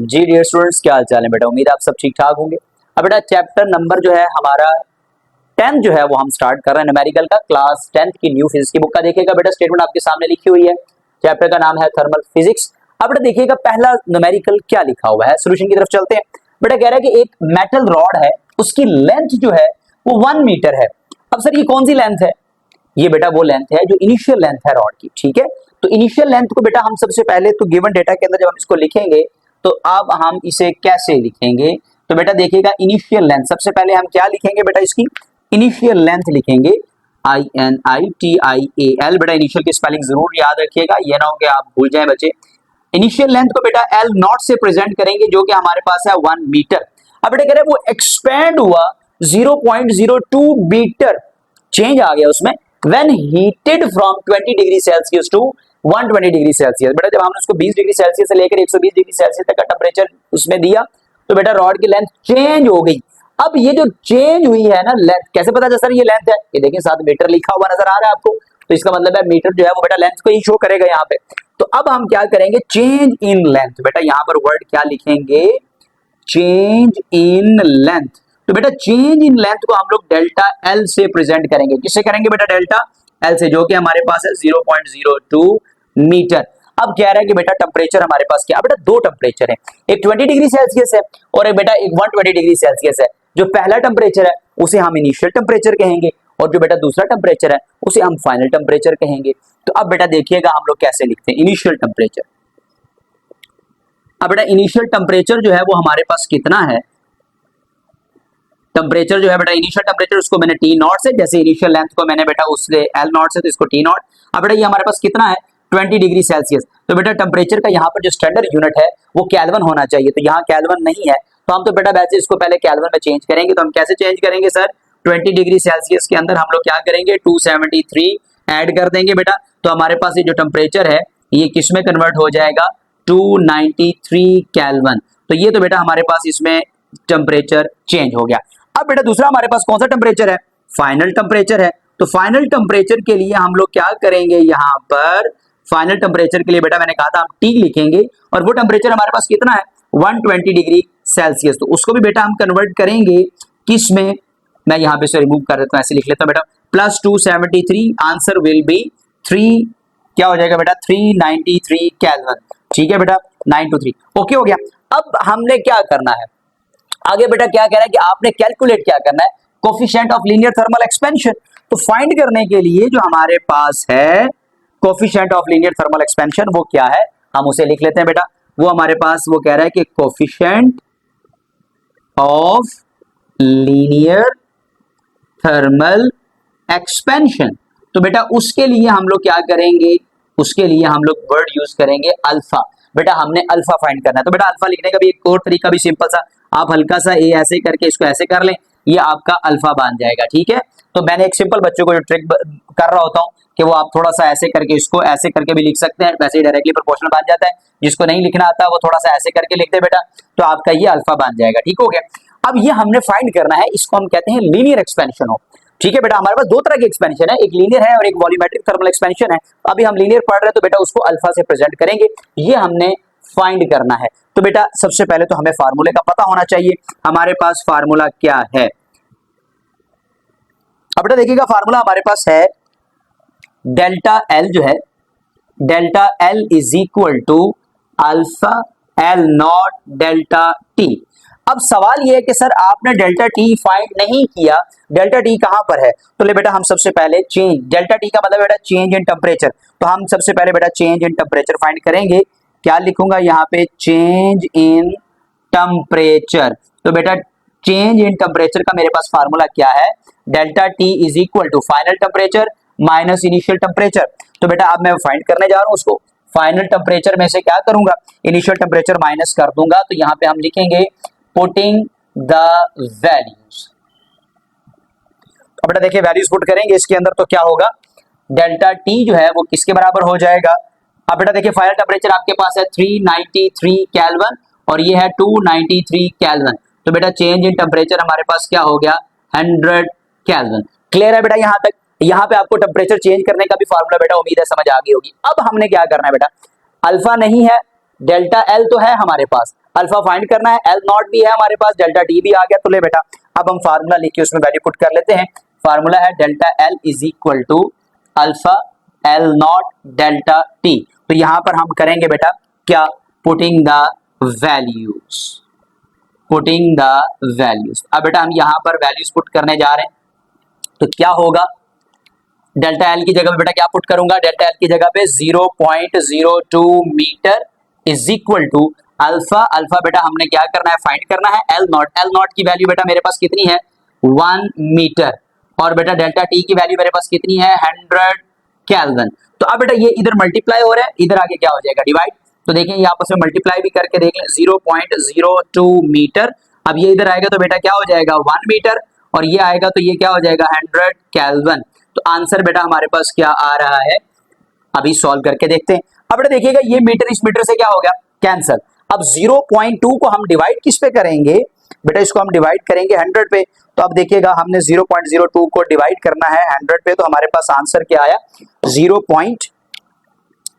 जी dear students, क्या हाल चाल है बेटा। उम्मीद है आप सब ठीक ठाक होंगे। अब बेटा चैप्टर नंबर जो है हमारा 10 जो है वो हम स्टार्ट कर रहे हैं न्यूमेरिकल का। क्लास 10 की न्यू फिजिक्स की बुक का देखिएगा बेटा, स्टेटमेंट आपके सामने लिखी हुई है। चैप्टर का नाम है थर्मल फिजिक्स। अब बेटा देखिएगा पहला न्यूमेरिकल क्या लिखा हुआ है, सोल्यूशन की तरफ चलते हैं। बेटा कह रहा है कि एक मेटल रॉड है, उसकी लेंथ जो है वो 1 मीटर है। अब सर ये कौन सी लेंथ है? ये बेटा वो लेंथ है जो इनिशियल लेंथ है रॉड की, ठीक है। तो इनिशियल लेंथ को बेटा हम सबसे पहले तो गिवन डेटा के अंदर जब हम इसको लिखेंगे तो अब हम इसे कैसे लिखेंगे, तो बेटा देखिएगा इनिशियल लेंथ सबसे पहले हम क्या लिखेंगे बेटा, इसकी इनिशियल लेंथ लिखेंगे INITIAL। बेटा इनिशियल की स्पेलिंग जरूर याद रखिएगा, ये ना हो कि आप भूल जाएं बच्चे। इनिशियल लेंथ को बेटा L नॉट से प्रेजेंट करेंगे जो कि हमारे पास है 1 मीटर। अब बेटा कह रहे हैं वो एक्सपेंड हुआ 0.02 मीटर, चेंज आ गया उसमें when heated from 20 degree Celsius to 120 degree Celsius. बेटा जब हमने उसको 20 डिग्री सेल्सियस से लेकर 120 डिग्री सेल्सियस तक का टेम्परेचर उसमें दिया तो बेटा रॉड की लेंथ चेंज हो गई। अब ये जो चेंज हुई है ना लेंथ, कैसे पता चला सर ये लेंथ है? ये देखिए साथ मीटर लिखा हुआ नजर आ रहा है आपको, तो इसका मतलब है मीटर जो है वो बेटा लेंथ को ही शो करेगा यहाँ पे। तो अब हम क्या करेंगे, चेंज इन लेंथ। बेटा यहाँ पर वर्ड क्या लिखेंगे, चेंज इन लेंथ। तो बेटा चेंज इन लेंथ को हम लोग डेल्टा एल से प्रेजेंट करेंगे। किससे करेंगे बेटा? डेल्टा एल से, जो कि हमारे पास है 0.02 मीटर। अब कह रहा है कि बेटा टेम्परेचर हमारे पास क्या? बेटा दो टेम्परेचर है, एक 20 डिग्री सेल्सियस है और एक बेटा एक 120 डिग्री सेल्सियस है। जो पहला टेम्परेचर है उसे हम इनिशियल टेम्परेचर कहेंगे और जो बेटा दूसरा टेम्परेचर है उसे हम फाइनल टेम्परेचर कहेंगे। तो अब बेटा देखिएगा हम लोग कैसे लिखते हैं इनिशियल टेम्परेचर। अब बेटा इनिशियल टेम्परेचर जो है वो हमारे पास कितना है, टेम्परेचर जो है बेटा इनिशियल टेम्परेचर उसको मैंने टी नॉट से, जैसे इनिशियल लेंथ को मैंने बेटा उससे एल नॉट से, तो इसको टी नॉट। अब बेटा ये हमारे पास कितना है 20 डिग्री सेल्सियस। तो बेटा टेम्परेचर का यहाँ पर जो स्टैंडर्ड यूनिट है वो केल्विन होना चाहिए, तो यहाँ केल्विन नहीं है तो हम तो बेटा वैसे इसको पहले केल्विन में चेंज करेंगे। तो हम कैसे चेंज करेंगे सर, 20 डिग्री सेल्सियस के अंदर हम लोग क्या करेंगे 273 ऐड कर देंगे बेटा। तो हमारे पास ये जो टेम्परेचर है ये किस में कन्वर्ट हो जाएगा, 293 केल्विन। तो ये तो बेटा हमारे पास इसमें टेम्परेचर चेंज हो गया। अब बेटा दूसरा हमारे पास कौन सा टेम्परेचर है, फाइनल टेम्परेचर है। तो फाइनल टेम्परेचर के लिए हम लोग क्या करेंगे, यहाँ पर फाइनल टेम्परेचर के लिए बेटा मैंने कहा था हम टी लिखेंगे और वो टेम्परेचर हमारे पास कितना है 120 डिग्री सेल्सियस। तो उसको भी बेटा हम कन्वर्ट करेंगे किस में, मैं यहाँ पे से रिमूव कर देता हूँ, ऐसे लिख लेता हूँ बेटा, प्लस 273 आंसर विल बी 3, क्या हो जाएगा बेटा 393 केल्विन। ठीक है बेटा 923, ओके हो गया। अब हमने क्या करना है आगे बेटा, क्या कह रहा है कि आपने कैलकुलेट क्या करना है, coefficient of linear thermal expansion. तो फाइंड करने के लिए जो हमारे पास है coefficient of linear thermal expansion वो क्या है, हम उसे लिख लेते हैं बेटा। वो हमारे पास वो कह रहा है कि coefficient of linear thermal expansion. तो बेटा उसके लिए हम लोग क्या करेंगे, उसके लिए हम लोग वर्ड यूज करेंगे अल्फा। बेटा हमने अल्फा फाइंड करना है, तो बेटा अल्फा लिखने का भी एक और तरीका भी सिंपल सा, आप हल्का सा ए ऐसे करके इसको ऐसे कर लें, ये आपका अल्फा बन जाएगा। ठीक है, तो मैंने एक सिंपल बच्चों को जो ट्रिक कर रहा होता हूँ कि वो आप थोड़ा सा ऐसे करके इसको ऐसे करके भी लिख सकते हैं, वैसे ही डायरेक्टली प्रोपोर्शनल बन जाता है। जिसको नहीं लिखना आता वो थोड़ा सा ऐसे करके लिख दे बेटा, तो आपका ये अल्फा बन जाएगा। ठीक हो गया। अब ये हमने फाइंड करना है, इसको हम कहते हैं लीनियर एक्सपेंशन हो। ठीक है बेटा, हमारे पास दो तरह की एक्सपेंशन है, एक लीनियर है और एक वॉल्यूमेट्रिक थर्मल एक्सपेंशन है। अभी हम लीनियर पढ़ रहे हैं तो बेटा उसको अल्फा से प्रेजेंट करेंगे, ये हमने फाइंड करना है। तो बेटा सबसे पहले तो हमें फार्मूले का पता होना चाहिए, हमारे पास फार्मूला क्या है। अब बेटा देखिएगा फार्मूला हमारे पास है डेल्टा एल जो है, delta L is equal to alpha L not delta T. अब सवाल यह है कि सर आपने डेल्टा टी फाइंड नहीं किया, डेल्टा टी कहां पर है? तो ले बेटा हम सबसे पहले चेंज, डेल्टा टी का मतलब बेटा चेंज इन टेम्परेचर, तो हम सबसे पहले बेटा चेंज इन टेम्परेचर फाइंड करेंगे। क्या लिखूंगा यहाँ पे, चेंज इन टेम्परेचर। तो बेटा चेंज इन टेम्परेचर का मेरे पास फार्मूला क्या है, delta T is equal to final temperature minus initial temperature. तो बेटा अब मैं फाइंड करने जा रहा हूं उसको, फाइनल टेम्परेचर में से क्या करूंगा, इनिशियल टेम्परेचर माइनस कर दूंगा। तो यहाँ पे हम लिखेंगे पुटिंग द वैल्यूज। अब बेटा देखिए वैल्यूज पुट करेंगे इसके अंदर तो क्या होगा, डेल्टा टी जो है वो किसके बराबर हो जाएगा। अब बेटा देखिए फाइनल टेम्परेचर आपके पास है 393 केल्विन और ये है 293 केल्विन। तो बेटा चेंज इन टेम्परेचर हमारे पास क्या हो गया 100 केल्विन। क्लियर है बेटा यहाँ तक? यहाँ पे आपको टेम्परेचर चेंज करने का भी फार्मूला बेटा उम्मीद है समझ आ गई होगी। अब हमने क्या करना है बेटा, अल्फा नहीं है डेल्टा एल तो है हमारे पास, अल्फा फाइंड करना है, एल नॉट भी है हमारे पास, डेल्टा टी भी आ गया। तो ले बेटा अब हम फार्मूला लिख के उसमें वैल्यू पुट कर लेते हैं। फार्मूला है delta L is equal to alpha L not delta T. तो यहां पर हम करेंगे बेटा क्या, putting the values, putting the values. अब बेटा हम यहां पर वैल्यूज पुट करने जा रहे हैं, तो क्या होगा, डेल्टा एल की जगह पे बेटा क्या पुट करूंगा, डेल्टा एल की जगह पे 0.02 metre is equal to alpha, alpha बेटा हमने क्या करना है, फाइंड करना है एल नॉट, एल नॉट की वैल्यू बेटा मेरे पास कितनी है 1 मीटर, और बेटा डेल्टा टी की वैल्यू मेरे पास कितनी है 100 केल्विन। तो अब बेटा ये इधर मल्टीप्लाई हो रहा है, इधर आगे क्या हो जाएगा डिवाइड। तो देखें ये आपस में मल्टीप्लाई भी करके देख लें, 0.02 मीटर, अब ये इधर आएगा तो बेटा क्या हो जाएगा 1 मीटर, और ये आएगा तो ये क्या हो जाएगा 100 केल्विन। तो आंसर बेटा हमारे पास क्या आ रहा है, अभी सॉल्व करके देखते हैं। अब बेटा देखिएगा ये मीटर इस मीटर से क्या हो गया कैंसिल। अब 0.2 को हम डिवाइड किस पे करेंगे बेटा, इसको हम डिवाइड करेंगे 100 पे। तो अब देखिएगा हमने 0.02 को डिवाइड करना है 100 पे, तो हमारे पास आंसर क्या आया 0.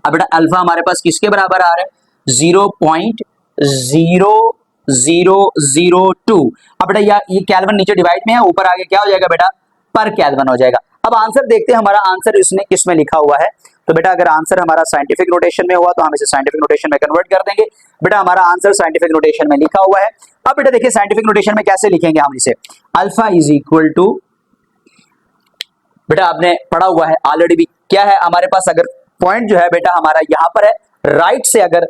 अब बेटा अल्फा हमारे पास किसके बराबर आ रहा है 0.0002। अब बेटा ये केल्विन नीचे डिवाइड में है, ऊपर आगे क्या हो जाएगा बेटा पर केल्विन हो जाएगा। अब आंसर देखते हैं हमारा आंसर इसने किस में लिखा हुआ है। तो बेटा अगर आंसर हमारा साइंटिफिक नोटेशन में हुआ तो हम इसे साइंटिफिक नोटेशन में कन्वर्ट कर देंगे। बेटा हमारा आंसर साइंटिफिक नोटेशन में लिखा हुआ है। अब बेटा देखिए साइंटिफिक नोटेशन में कैसे लिखेंगे हम इसे, अल्फा इज इक्वल टू, बेटा आपने पढ़ा हुआ है ऑलरेडी भी, क्या है हमारे पास, अगर पॉइंट जो है बेटा हमारा यहां पर है, राइट से अगर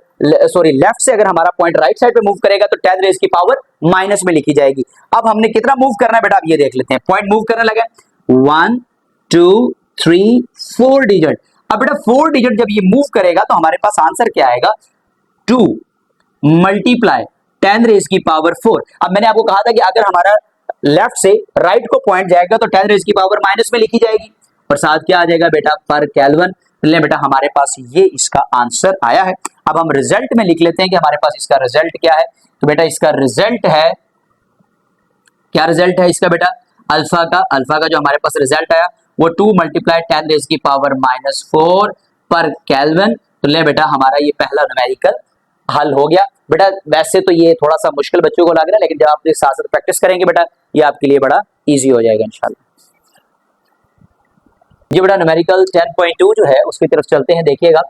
सॉरी लेफ्ट से अगर हमारा पॉइंट राइट साइड पे मूव करेगा तो 10 रेज की पावर माइनस में लिखी जाएगी। अब हमने कितना मूव करना है बेटा, अब ये देख लेते हैं, पॉइंट मूव करने लगे 1 2 3 4 डिजिट। अब बेटा 4 डिजिट जब ये मूव करेगा तो हमारे पास आंसर क्या आएगा 2 मल्टीप्लाई 10 रेज की पावर 4। अब मैंने आपको कहा था कि अगर हमारा लेफ्ट से राइट को पॉइंट जाएगा तो 10 रेज की पावर माइनस में लिखी जाएगी, और साथ क्या आ जाएगा बेटा पर केल्विन। ले बेटा हमारे पास ये इसका आंसर आया है। अब हम रिजल्ट में लिख लेते हैं कि हमारे पास इसका रिजल्ट क्या है। तो बेटा इसका रिजल्ट है, क्या रिजल्ट है इसका बेटा, अल्फा का जो हमारे पास रिजल्ट आया वो 2 मल्टीप्लाई 10 रेज की पावर -4 पर केल्विन। तो ले बेटा हमारा ये पहला न्यूमेरिकल हल हो गया। बेटा वैसे तो ये थोड़ा सा मुश्किल बच्चों को लग रहा है, लेकिन जब आप इसके साथ साथ प्रैक्टिस करेंगे बेटा ये आपके लिए बड़ा इजी हो जाएगा इंशाल्लाह। ये बेटा न्यूमेरिकल 10.2 जो है उसकी तरफ चलते हैं। देखिएगा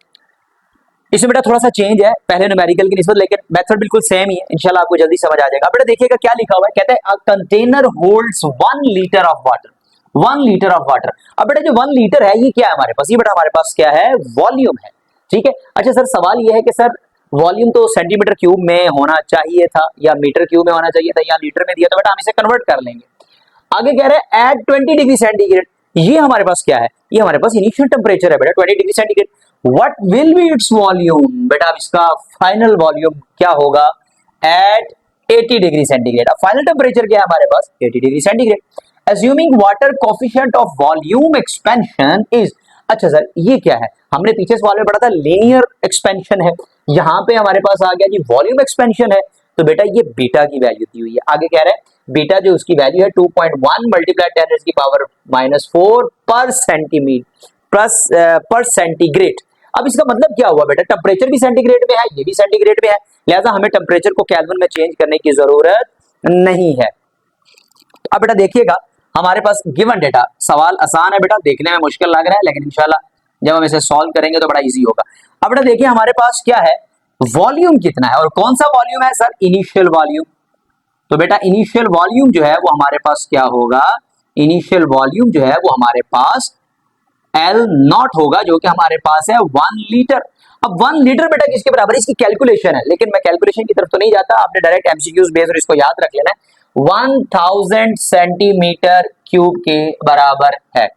इसमें बेटा थोड़ा सा चेंज है पहले न्यूमेरिकल की निस्बत, लेकिन मेथड बिल्कुल सेम ही है, इंशाल्लाह आपको जल्दी समझ आ जाएगा। बेटा देखिएगा क्या लिखा हुआ है, कहते हैं a container holds 1 litre of water, 1 litre of water. अब बेटा जो 1 लीटर है ये क्या है हमारे पास, ये बेटा हमारे पास क्या है वॉल्यूम है, ठीक है। अच्छा सर सवाल ये है कि सर वॉल्यूम तो सेंटीमीटर क्यूब में होना चाहिए था या मीटर क्यूब में होना चाहिए था, या लीटर में दिया, तो बेटा हम इसे कन्वर्ट कर लेंगे। आगे कह रहे हैं एट 20 डिग्री सेंटीग्रेड, ये हमारे पास क्या है, ये हमारे पास इनिशियल टेम्परेचर है बेटा 20 degree centigrade. What will be its volume, बेटा अब इसका फाइनल वॉल्यूम क्या होगा एट 80 डिग्री सेंटीग्रेड। अब फाइनल टेम्परेचर क्या है हमारे पास 80 degree centigrade. Assuming water coefficient of volume expansion is, अच्छा सर ये क्या है, हमने पीछे सवाल में पढ़ा था लीनियर एक्सपेंशन है, यहाँ पे हमारे पास आ गया जी वॉल्यूम एक्सपेंशन है। तो बेटा ये बीटा की वैल्यू दी हुई है, आगे कह रहे हैं बीटा जो उसकी वैल्यू है 2.1 मल्टीप्लाई 10 रेज़ की पावर -4 पर सेंटीमीटर पर सेंटीग्रेड। अब इसका मतलब क्या हुआ बेटा, टेम्परेचर भी सेंटीग्रेड में है, ये भी सेंटीग्रेड में है, लिहाजा हमें टेम्परेचर को केल्विन में चेंज करने की जरूरत नहीं है। अब बेटा देखिएगा हमारे पास गिवन डेटा, सवाल आसान है बेटा, देखने में मुश्किल लग रहा है, लेकिन इंशाल्लाह जब हम इसे सॉल्व करेंगे तो बड़ा इजी होगा। अब बेटा देखिए हमारे पास क्या है, वॉल्यूम कितना है, और कौन सा वॉल्यूम है सर, इनिशियल वॉल्यूम। तो बेटा इनिशियल वॉल्यूम जो है वो हमारे पास क्या होगा, इनिशियल वॉल्यूम जो है वो हमारे पास L नॉट होगा, जो कि हमारे पास है 1 लीटर। अब 1 लीटर बेटा किसके बराबर है, इसकी कैलकुलेशन है, लेकिन मैं कैलकुलेशन की तरफ तो नहीं जाता, आपने डायरेक्ट एमसीक्यूज बेस्ड इसको याद रख लेना है। 1000 सेंटीमीटर क्यूब के बराबर है।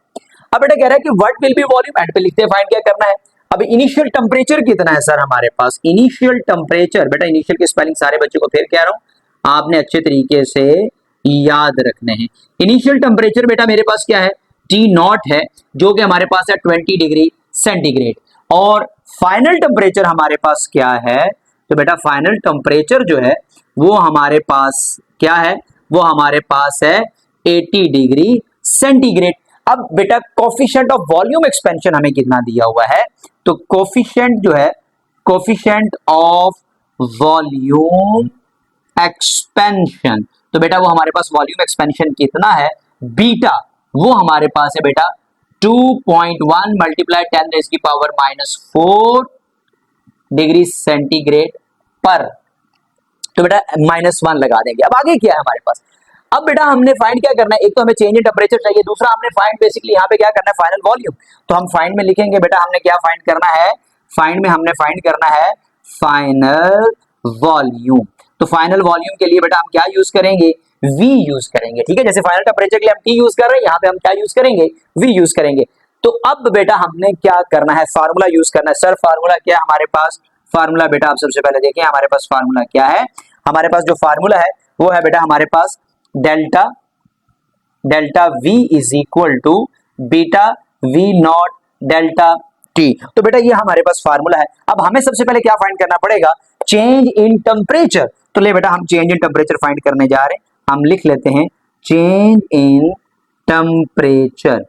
अब बेटा कह रहा है कि what will B volume, and पे लिखते हैं फाइंड क्या करना है। अब इनिशियल टेम्परेचर कितना है सर हमारे पास, इनिशियल टेम्परेचर, बेटा इनिशियल की स्पेलिंग सारे बच्चों को फिर कह रहा हूं, आपने अच्छे तरीके से याद रखने हैं। इनिशियल टेम्परेचर बेटा मेरे पास क्या है T नॉट है, जो कि हमारे पास है 20 डिग्री सेंटीग्रेड, और फाइनल टेम्परेचर हमारे पास क्या है, तो बेटा फाइनल टेम्परेचर जो है वो हमारे पास क्या है, वो हमारे पास है 80 डिग्री सेंटीग्रेड। अब बेटा कोफिशिएंट ऑफ वॉल्यूम एक्सपेंशन हमें कितना दिया हुआ है, तो कोफिशिएंट जो है कोफिशिएंट ऑफ वॉल्यूम एक्सपेंशन। तो बेटा वो हमारे पास वॉल्यूम एक्सपेंशन कितना है, बीटा, वो हमारे पास है बेटा 2.1 मल्टीप्लाई 10 रेज़ की पावर -4 डिग्री सेंटीग्रेड पर। तो बेटा -1 लगा देंगे। अब आगे क्या है हमारे पास, अब बेटा हमने फाइंड क्या करना है, एक तो हमें चेंज इन टेम्परेचर चाहिए, दूसरा हमने फाइंड बेसिकली यहाँ पे क्या करना है, फाइनल वॉल्यूम। तो हम फाइंड में लिखेंगे बेटा हमने क्या फाइंड करना है, फाइंड में हमने फाइंड करना है फाइनल वॉल्यूम। तो फाइनल वॉल्यूम के लिए बेटा हम क्या यूज करेंगे, V यूज करेंगे। ठीक है, जैसे फाइनल टेम्परेचर के लिए हम T यूज कर रहे हैं, यहाँ पे हम क्या यूज करेंगे, V यूज करेंगे। तो अब बेटा हमने क्या करना है, फार्मूला यूज करना है। सर फार्मूला क्या है हमारे पास, फार्मूला बेटा आप सबसे पहले देखिए हमारे पास फार्मूला क्या है। हमारे पास जो फार्मूला है वो है बेटा हमारे पास delta V is equal to beta V not delta T। तो बेटा ये हमारे पास फार्मूला है। अब हमें सबसे पहले क्या फाइंड करना पड़ेगा, चेंज इन टेम्परेचर। तो ले बेटा हम चेंज इन टेम्परेचर फाइंड करने जा रहे हैं। हम लिख लेते हैं चेंज इन टेम्परेचर।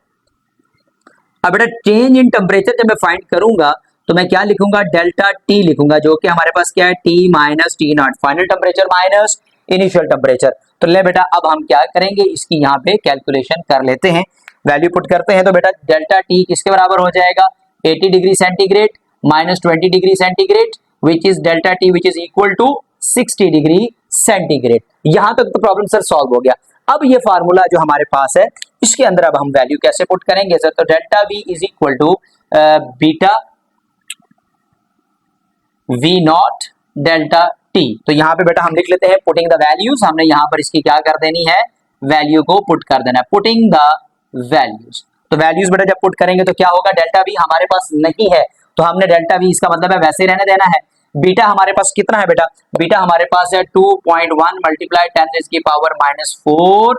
अब बेटा चेंज इन टेम्परेचर जब मैं फाइंड करूंगा तो मैं क्या लिखूंगा, डेल्टा T लिखूंगा, जो कि हमारे पास क्या है T minus T not, final temperature minus initial temperature. तो ले बेटा अब हम क्या करेंगे, इसकी यहाँ पे कैलकुलेशन कर लेते हैं, वैल्यू पुट करते हैं। तो बेटा डेल्टा T किसके बराबर हो जाएगा, 80 degree centigrade minus 20 degree centigrade which is delta T which is equal to 60 degree centigrade. यहां तक तो प्रॉब्लम सर सॉल्व हो गया। अब ये फार्मूला जो हमारे पास है इसके अंदर अब हम वैल्यू कैसे पुट करेंगे सर, तो delta V is equal to beta V not delta T। तो यहाँ पे बेटा हम लिख लेते हैं पुटिंग द वैल्यूज, हमने यहाँ पर इसकी क्या कर देनी है, वैल्यू को पुट कर देना है, पुटिंग द वैल्यूज। तो वैल्यूज बेटा जब पुट करेंगे तो क्या होगा, डेल्टा V हमारे पास नहीं है तो हमने डेल्टा V, इसका मतलब है वैसे ही रहने देना है। बीटा हमारे पास कितना है बेटा, बीटा हमारे पास है 2.1 मल्टीप्लाई 10 रेज़ की पावर -4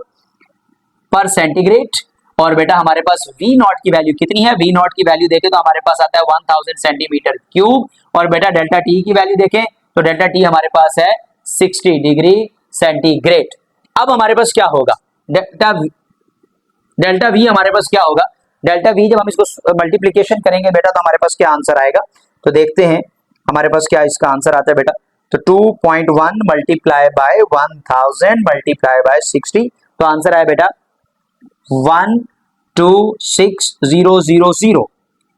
पर सेंटीग्रेड। और बेटा हमारे पास V नॉट की वैल्यू कितनी है, V नॉट की वैल्यू देखें तो हमारे पास आता है 1000 सेंटीमीटर क्यूब। और बेटा डेल्टा T की वैल्यू देखें तो डेल्टा T हमारे पास है 60 डिग्री सेंटीग्रेड। अब हमारे पास क्या होगा, डेल्टा V हमारे पास क्या होगा, डेल्टा V जब हम इसको मल्टीप्लीकेशन करेंगे बेटा तो हमारे पास क्या आंसर आएगा, तो देखते हैं हमारे पास क्या इसका आंसर आता है बेटा। तो 2.1 मल्टीप्लाई बाय 1000 मल्टीप्लाई बाय 60, तो आंसर आया बेटा 126000।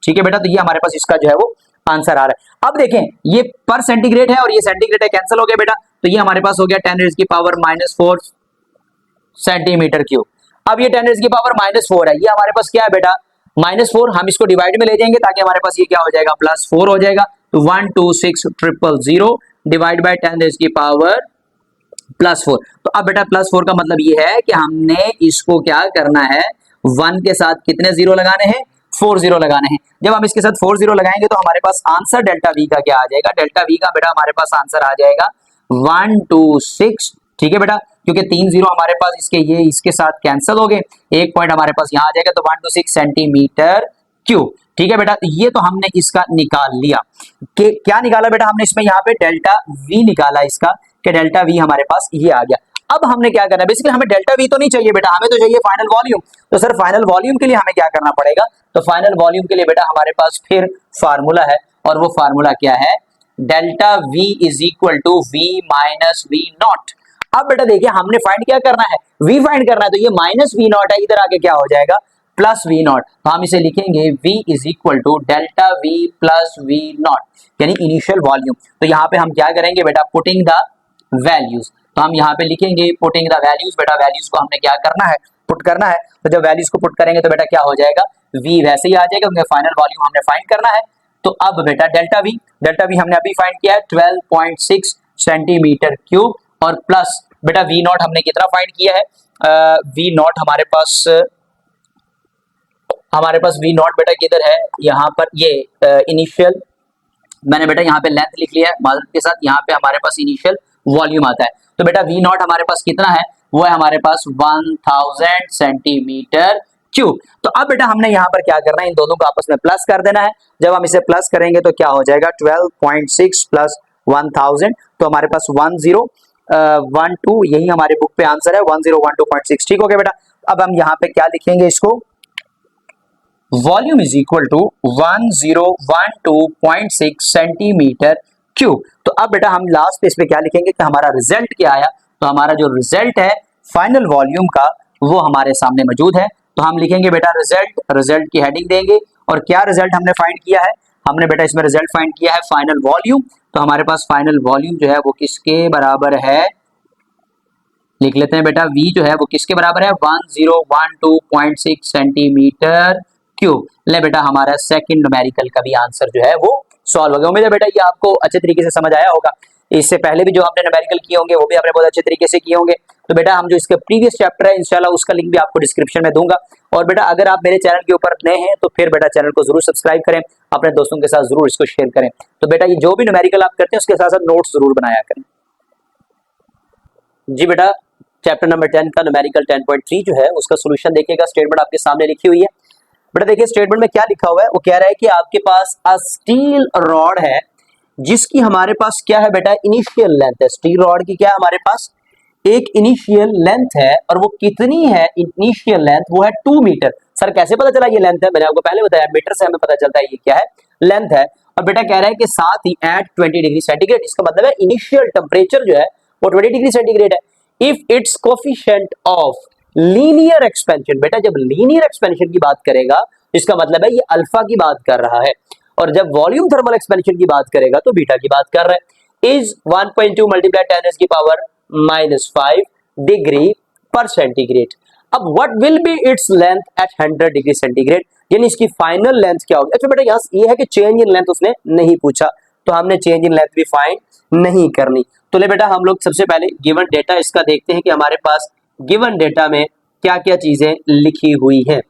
ठीक है बेटा, तो ये हमारे पास इसका जो है वो आंसर आ रहा है। अब देखें ये पर सेंटीग्रेड है और ये सेंटीग्रेड है, कैंसिल हो गया बेटा, तो ये हमारे पास हो गया 10 रेज़ की पावर -4 सेंटीमीटर क्यूब। अब ये 10 रेज़ की पावर -4 है, ये हमारे पास क्या है बेटा -4, हम इसको डिवाइड में ले जाएंगे ताकि हमारे पास ये क्या हो जाएगा +4 हो जाएगा। तो 126000 डिवाइड बाय 10 रेज़ की पावर +4। तो अब बेटा +4 का मतलब ये है कि हमने इसको क्या करना है, 1 के साथ कितने जीरो लगाने हैं, 4 जीरो लगाने हैं। जब हम इसके साथ 4 जीरो लगाएंगे तो हमारे पास आंसर डेल्टा V का क्या आ जाएगा, डेल्टा V का बेटा हमारे पास आंसर आ जाएगा 126। ठीक है बेटा, क्योंकि 3 जीरो हमारे पास ये इसके साथ कैंसिल हो गए, एक पॉइंट हमारे पास यहाँ आ जाएगा, तो 126 सेंटीमीटर क्यूब। ठीक है बेटा, ये तो हमने इसका निकाल लिया कि क्या निकाला बेटा हमने इसमें यहाँ पे डेल्टा V निकाला इसका, कि डेल्टा V हमारे पास ये आ गया। अब हमने क्या करना है, बेसिकली हमें डेल्टा V तो नहीं चाहिए बेटा, हमें तो चाहिए फाइनल वॉल्यूम। तो सर फाइनल वॉल्यूम के लिए हमें क्या करना पड़ेगा, तो फाइनल वॉल्यूम के लिए बेटा हमारे पास फिर फार्मूला है, और वो फार्मूला क्या है, delta V is equal to V minus V not. अब बेटा देखिए हमने फाइंड क्या करना है, V फाइंड करना है, तो ये -V नॉट है, इधर आके क्या हो जाएगा +V नॉट। तो हम इसे लिखेंगे V is equal to delta V plus V not, यानी इनिशियल वॉल्यूम। तो यहाँ पे हम क्या करेंगे बेटा, पुटिंग द वैल्यूज। तो हम यहाँ पे लिखेंगे पुटिंग द वैल्यूज, बेटा वैल्यूज को हमने क्या करना है, पुट करना है। तो जब वैल्यूज को पुट करेंगे तो बेटा क्या हो जाएगा, V वैसे ही आ जाएगा क्योंकि फाइनल वॉल्यूम हमने फाइंड करना है। तो अब बेटा डेल्टा V हमने अभी फाइंड किया है 12.6 सेंटीमीटर क्यूब, और प्लस बेटा V नॉट हमने कितना फाइंड किया है, V नॉट हमारे पास V नॉट बेटा किधर है, यहाँ पर ये इनिशियल, मैंने बेटा यहाँ पे लेंथ लिख लिया है मादर के साथ, यहाँ पे हमारे पास इनिशियल वॉल्यूम आता है। तो बेटा V नॉट हमारे पास कितना है, वो है हमारे पास 1000 सेंटीमीटर क्यूब। तो अब बेटा हमने यहाँ पर क्या करना है, इन दोनों को आपस में प्लस कर देना है। जब हम इसे प्लस करेंगे तो क्या हो जाएगा 12.6 प्लस 1000, तो हमारे पास 1012, यही हमारे बुक पे आंसर है 1012.6। ठीक हो गया बेटा। अब हम यहाँ पे क्या लिखेंगे, इसको volume is equal to 1012.6 centimetre cube. तो अब बेटा हम लास्ट पेज पे क्या लिखेंगे कि हमारा रिजल्ट क्या आया। तो हमारा जो रिजल्ट है फाइनल वॉल्यूम का वो हमारे सामने मौजूद है। तो हम लिखेंगे बेटा रिजल्ट, रिजल्ट की हेडिंग देंगे और क्या रिजल्ट हमने फाइंड किया है, हमने बेटा इसमें रिजल्ट फाइंड किया है फाइनल वॉल्यूम। तो हमारे पास फाइनल वॉल्यूम जो है वो किसके बराबर है, लिख लेते हैं बेटा v जो है वो किसके बराबर है 1012.6 सेंटीमीटर क्यूब। ले बेटा हमारा सेकंड न्यूमेरिकल का भी आंसर जो है वो सॉल्व हो गया। उम्मीद है बेटा ये आपको अच्छे तरीके से समझ आया होगा। इससे पहले भी जो आपने न्यूमेरिकल किए होंगे वो भी आपने बहुत अच्छे तरीके से किए होंगे। तो बेटा हम जो इसका प्रीवियस चैप्टर है इंशाल्लाह उसका लिंक भी आपको डिस्क्रिप्शन में दूंगा। और बेटा अगर आप मेरे चैनल के ऊपर नए हैं तो फिर बेटा चैनल को जरूर सब्सक्राइब करें, अपने दोस्तों के साथ जरूर इसको शेयर करें। तो बेटा ये जो भी न्यूमेरिकल आप करते हैं उसके साथ साथ नोट्स जरूर बनाया करें। जी बेटा चैप्टर नंबर 10 का न्यूमेरिकल 10.3 जो है उसका सॉल्यूशन देखिएगा। स्टेटमेंट आपके सामने लिखी हुई है। बेटा देखिए स्टेटमेंट में क्या लिखा हुआ है, वो कह रहा है कि आपके पास अ स्टील रॉड है जिसकी हमारे पास क्या है बेटा इनिशियल लेंथ है। स्टील रॉड की क्या है हमारे पास एक इनिशियल लेंथ है और वो कितनी है इनिशियल लेंथ, वो है 2 मीटर। सर कैसे पता चला ये लेंथ है, मैंने आपको पहले बताया मीटर से हमें पता चलता है ये क्या है लेंथ है। और बेटा कह रहा है कि साथ ही एट 20 डिग्री सेंटीग्रेड, इसका मतलब है इनिशियल टेम्परेचर जो है वो 20 डिग्री सेंटीग्रेड है। If it's coefficient of linear expansion, बेटा जब लीनियर एक्सपेंशन की बात करेगा इसका मतलब है ये अल्फा की बात कर रहा है, और जब वॉल्यूम थर्मल एक्सपेंशन की बात करेगा तो बीटा की बात कर रहा है। इज 1.2 मल्टीप्लाई 10 की पावर -5 डिग्री पर सेंटीग्रेड। अब what will be its length at 100 degree centigrade, यानी इसकी फाइनल लेंथ क्या होगी। अच्छा बेटा यहाँ ये है कि चेंज इन लेंथ उसने नहीं पूछा, तो हमने चेंज इन लेंथ भी फाइंड नहीं करनी। तो ले बेटा हम लोग सबसे पहले गिवन डेटा इसका देखते हैं कि हमारे पास गिवन डेटा में क्या क्या चीजें लिखी हुई हैं।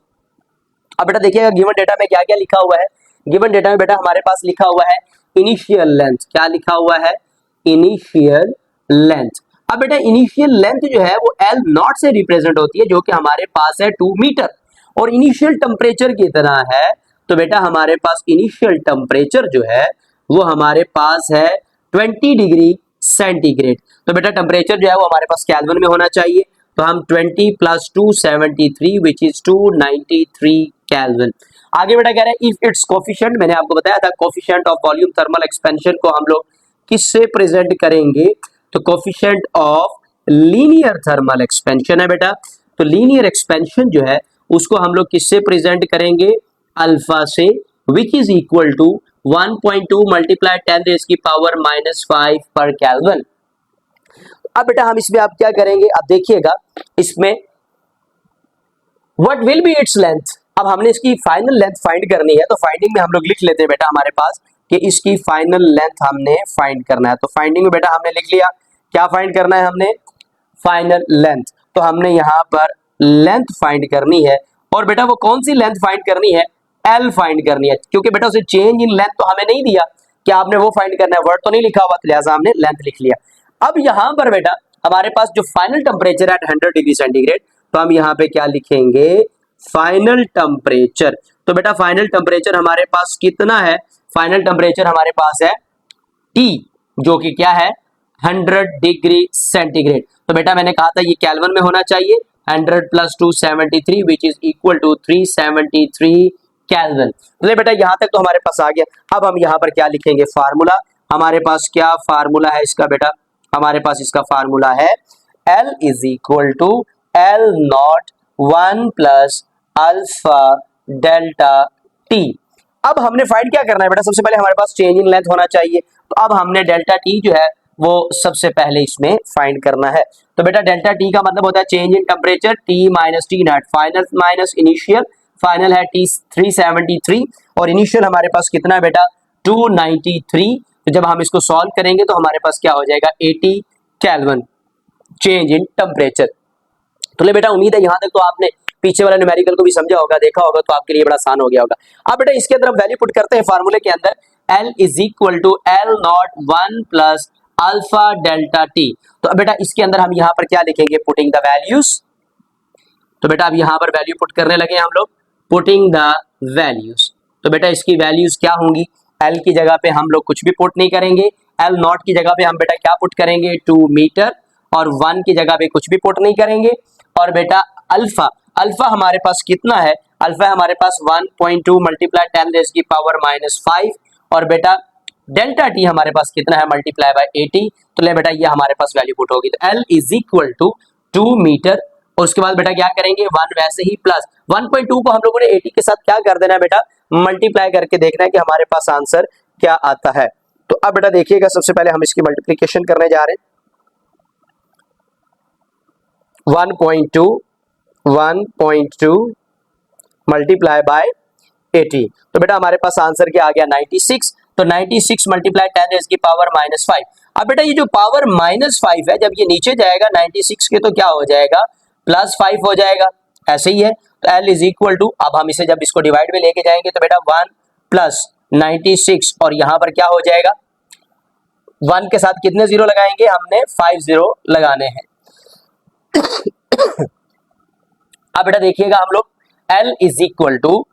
अब बेटा देखिएगा गिवन डेटा में क्या क्या लिखा हुआ है। गिवन डेटा में बेटा हमारे पास लिखा हुआ है इनिशियल लेंथ, क्या लिखा हुआ है इनिशियल लेंथ। अब बेटा इनिशियल लेंथ जो है वो L नॉट से रिप्रेजेंट होती है जो कि हमारे पास है 2 मीटर, और इनिशियल टेम्परेचर कितना है, तो बेटा हमारे पास इनिशियल टेम्परेचर जो है वो हमारे पास है 20 डिग्री सेंटीग्रेड। तो बेटा टेम्परेचर जो है वो हमारे पास केल्विन में होना चाहिए। तो हम 20 + 2 73 विच इज 293 केल्विन। आगे बेटा कह रहे हैं इफ इट्स कोफिशिएंट, मैंने आपको बताया था coefficient of volume thermal expansion को हम लोग किससे प्रेजेंट करेंगे, तो coefficient of linear thermal expansion है बेटा। तो लीनियर एक्सपेंशन जो है उसको हम लोग किससे प्रेजेंट करेंगे अल्फा से, which is equal to 1.2 multiply 10 की पावर -5 पर केल्विन। अब बेटा हम इसमें आप क्या करेंगे, अब देखिएगा इसमें what will be its length. अब हमने इसकी फाइनल लेंथ फाइंड करनी है, तो फाइंडिंग में हम लोग लिख लेते हैं बेटा हमारे पास कि इसकी फाइनल लेंथ हमने फाइंड करना है। तो फाइंडिंग में बेटा हमने लिख लिया क्या फाइंड करना है हमने फाइनल लेंथ। तो हमने यहाँ पर लेंथ फाइंड करनी है, और बेटा वो कौन सी लेंथ फाइंड करनी है L फाइंड करनी है, क्योंकि बेटा उसे चेंज इन लेंथ तो हमें नहीं दिया कि आपने वो फाइंड करना है, वर्ड तो नहीं लिखा हुआ, तो लिहाजा हमने लेंथ लिख लिया। अब यहाँ पर बेटा हमारे पास जो फाइनल टेम्परेचर है एट 100 डिग्री सेंटीग्रेड, तो हम यहाँ पे क्या लिखेंगे फाइनल टेम्परेचर। तो बेटा फाइनल टेम्परेचर हमारे पास कितना है, फाइनल टेम्परेचर हमारे पास है T, जो कि क्या है 100 डिग्री सेंटीग्रेड। तो बेटा मैंने कहा था ये केल्विन में होना चाहिए, 100 + 2 73 which is equal to 373 kelvin. तो बेटा यहाँ तक तो हमारे पास आ गया। अब हम यहाँ पर क्या लिखेंगे फार्मूला, हमारे पास क्या फार्मूला है इसका बेटा, हमारे पास इसका फार्मूला है L is equal to L not 1 + alpha delta T। अब हमने फाइंड क्या करना है बेटा, सबसे पहले हमारे पास चेंज इन लेंथ होना चाहिए। तो अब हमने डेल्टा T जो है वो सबसे पहले इसमें फाइंड करना है। तो बेटा डेल्टा T का मतलब होता है change in temperature T - T not, final minus initial, final है T 373 और इनिशियल हमारे पास कितना है बेटा 293। तो जब हम इसको सॉल्व करेंगे तो हमारे पास क्या हो जाएगा 80 केल्विन चेंज इन टेम्परेचर। तो ले बेटा उम्मीद है यहाँ तक तो आपने पीछे वाला न्यूमेरिकल को भी समझा होगा, देखा होगा, तो आपके लिए बड़ा आसान हो गया होगा। अब बेटा इसके अंदर हम वैल्यू पुट करते हैं फार्मूले के अंदर, L is equal to L not 1 + alpha delta T। तो अब बेटा इसके अंदर हम यहाँ पर क्या लिखेंगे पुटिंग द वैल्यूज। तो बेटा अब यहाँ पर वैल्यू पुट करने लगे हम लोग, पुटिंग द वैल्यूज। तो बेटा इसकी वैल्यूज क्या होंगी, L की जगह पे हम लोग कुछ भी पुट नहीं करेंगे, L नॉट की जगह पे हम बेटा क्या पुट करेंगे 2 मीटर, और 1 की जगह पे कुछ भी पुट नहीं करेंगे। और बेटा अल्फा, अल्फा हमारे पास कितना है, अल्फा है हमारे पास 1.2 मल्टीप्लाई 10 रेज की पावर -5 और बेटा डेल्टा टी हमारे पास कितना है मल्टीप्लाई बाय 80। तो ले बेटा ये हमारे पास वैल्यू पुट होगी, तो L is equal to 2 metre और उसके बाद बेटा क्या करेंगे 1 वैसे ही प्लस 1.2 को हम लोगों ने 80 के साथ क्या कर देना है बेटा मल्टीप्लाई करके देखना है कि हमारे पास आंसर क्या आता है। तो अब बेटा देखिएगा सबसे पहले हम इसकी मल्टीप्लिकेशन करने जा रहे हैं 1.2 मल्टीप्लाई बाय 80। तो बेटा हमारे पास आंसर क्या आ गया 96। तो 96 मल्टीप्लाई 10 रेज की पावर -5। अब बेटा ये जो पावर -5 है जब ये नीचे जाएगा 96 के तो क्या हो जाएगा +5 हो जाएगा, ऐसे ही है। तो L इज इक्वल टू, अब हम इसे जब इसको डिवाइड में लेके जाएंगे तो बेटा 1 प्लस 96 और यहां पर क्या हो जाएगा 1 के साथ कितने जीरो लगाएंगे हमने 5 जीरो लगाने हैं। अब बेटा देखिएगा हम लोग L is equal to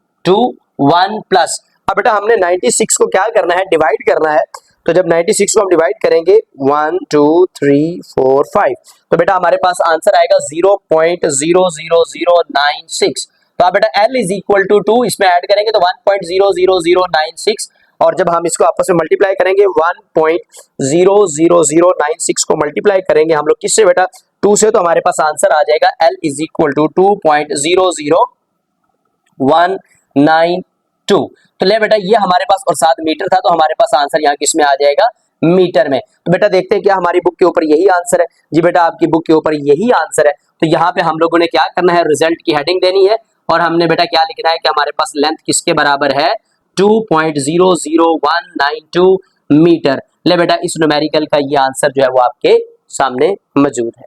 1 plus, अब बेटा हमने 96 को क्या करना है डिवाइड करना है। तो जब 96 को हम डिवाइड करेंगे 1 2 3 4 5 तो बेटा हमारे पास आंसर आएगा 0.00096। तो अब बेटा L इज इक्वल टू 2 इसमें ऐड करेंगे तो 1.00096 और जब हम इसको आपस में मल्टीप्लाई करेंगे 1.00096 को मल्टीप्लाई करेंगे हम लोग किससे बेटा 2 से, तो हमारे पास आंसर आ जाएगा L इज इक्वल टू 2.00192। तो ले बेटा ये हमारे पास और 7 मीटर था तो हमारे पास आंसर यहाँ किस में आ जाएगा मीटर में। तो बेटा देखते हैं क्या हमारी बुक के ऊपर यही आंसर है। जी बेटा आपकी बुक के ऊपर यही आंसर है। तो यहाँ पे हम लोगों ने क्या करना है रिजल्ट की हेडिंग देनी है और हमने बेटा क्या लिखना है कि हमारे पास लेंथ किसके बराबर है 2.00192 मीटर। ले बेटा इस न्यूमेरिकल का ये आंसर जो है वो आपके सामने मौजूद है।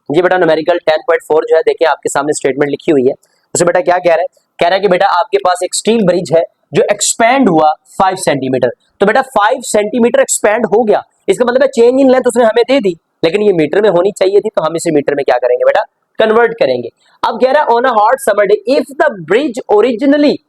जी बेटा न्यूमेरिकल 10.4 जो है देखिए आपके सामने स्टेटमेंट लिखी हुई है। उसे बेटा क्या कह रहा है, कह रहा है कि बेटा आपके पास एक स्टील ब्रिज है जो एक्सपैंड हुआ 5 सेंटीमीटर। तो बेटा 5 सेंटीमीटर एक्सपैंड हो गया, इसका मतलब है चेंज इन लेंथ उसने हमें दे दी, लेकिन ये मीटर में होनी चाहिए थी तो हम इसे मीटर में क्या करेंगे बेटा कन्वर्ट करेंगे। अब कह रहा है on a hot summer day if the bridge originally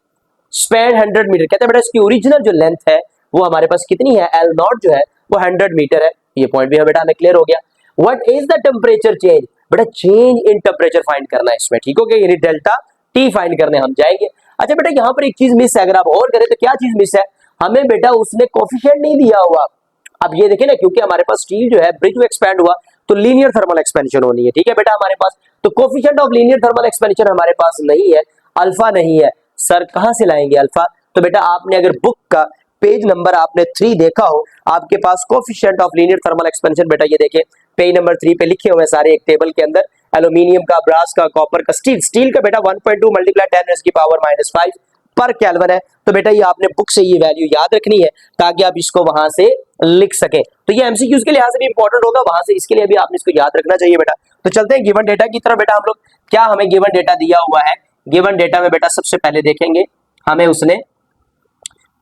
span 100 metre, कहते हैं बेटा इसकी ओरिजिनल जो लेंथ है वो हमारे पास कितनी है L नॉट जो है वो 100 मीटर है। ये पॉइंट भी बेटा हमें क्लियर हो गया। What is the temperature change, बेटा चेंज इन टेम्परेचर फाइंड करना है इसमें, ठीक हो गया, यानी डेल्टा टी फाइंड करने हम जाएंगे। अच्छा बेटा यहाँ पर एक चीज मिस है, अगर आप और करें तो क्या चीज मिस है, हमें बेटा उसने कोफिशिएंट नहीं दिया हुआ। अब ये देखें ना क्योंकि हमारे पास स्टील जो है ब्रिज में एक्सपैंड हुआ तो लीनियर थर्मल एक्सपेंशन होनी है, ठीक है बेटा हमारे पास, तो coefficient of linear thermal expansion हमारे पास नहीं है, अल्फा नहीं है। सर कहां से लाएंगे अल्फा, तो बेटा आपने अगर बुक का पेज नंबर आपने 3 देखा हो आपके पास coefficient of linear thermal expansion बेटा ये देखिए पेज नंबर 3 पे लिखे हुए सारे एक टेबल के अंदर, एल्यूमिनियम का, ब्रास का, कॉपर का, स्टील का बेटा 1.2 मल्टीप्लाई 10 रेज़ की पावर -5 पर केल्विन है। तो बेटा ये आपने बुक से ये वैल्यू याद रखनी है ताकि आप इसको वहां से लिख सकें। तो ये एमसीक्यूज के लिहाज से भी इंपॉर्टेंट होगा, वहां से इसके लिए भी आपने इसको याद रखना चाहिए बेटा। तो चलते हैं गिवन डेटा की तरफ। बेटा हम लोग क्या हमें गिवन डेटा दिया हुआ है, गिवन डेटा में बेटा सबसे पहले देखेंगे हमें उसने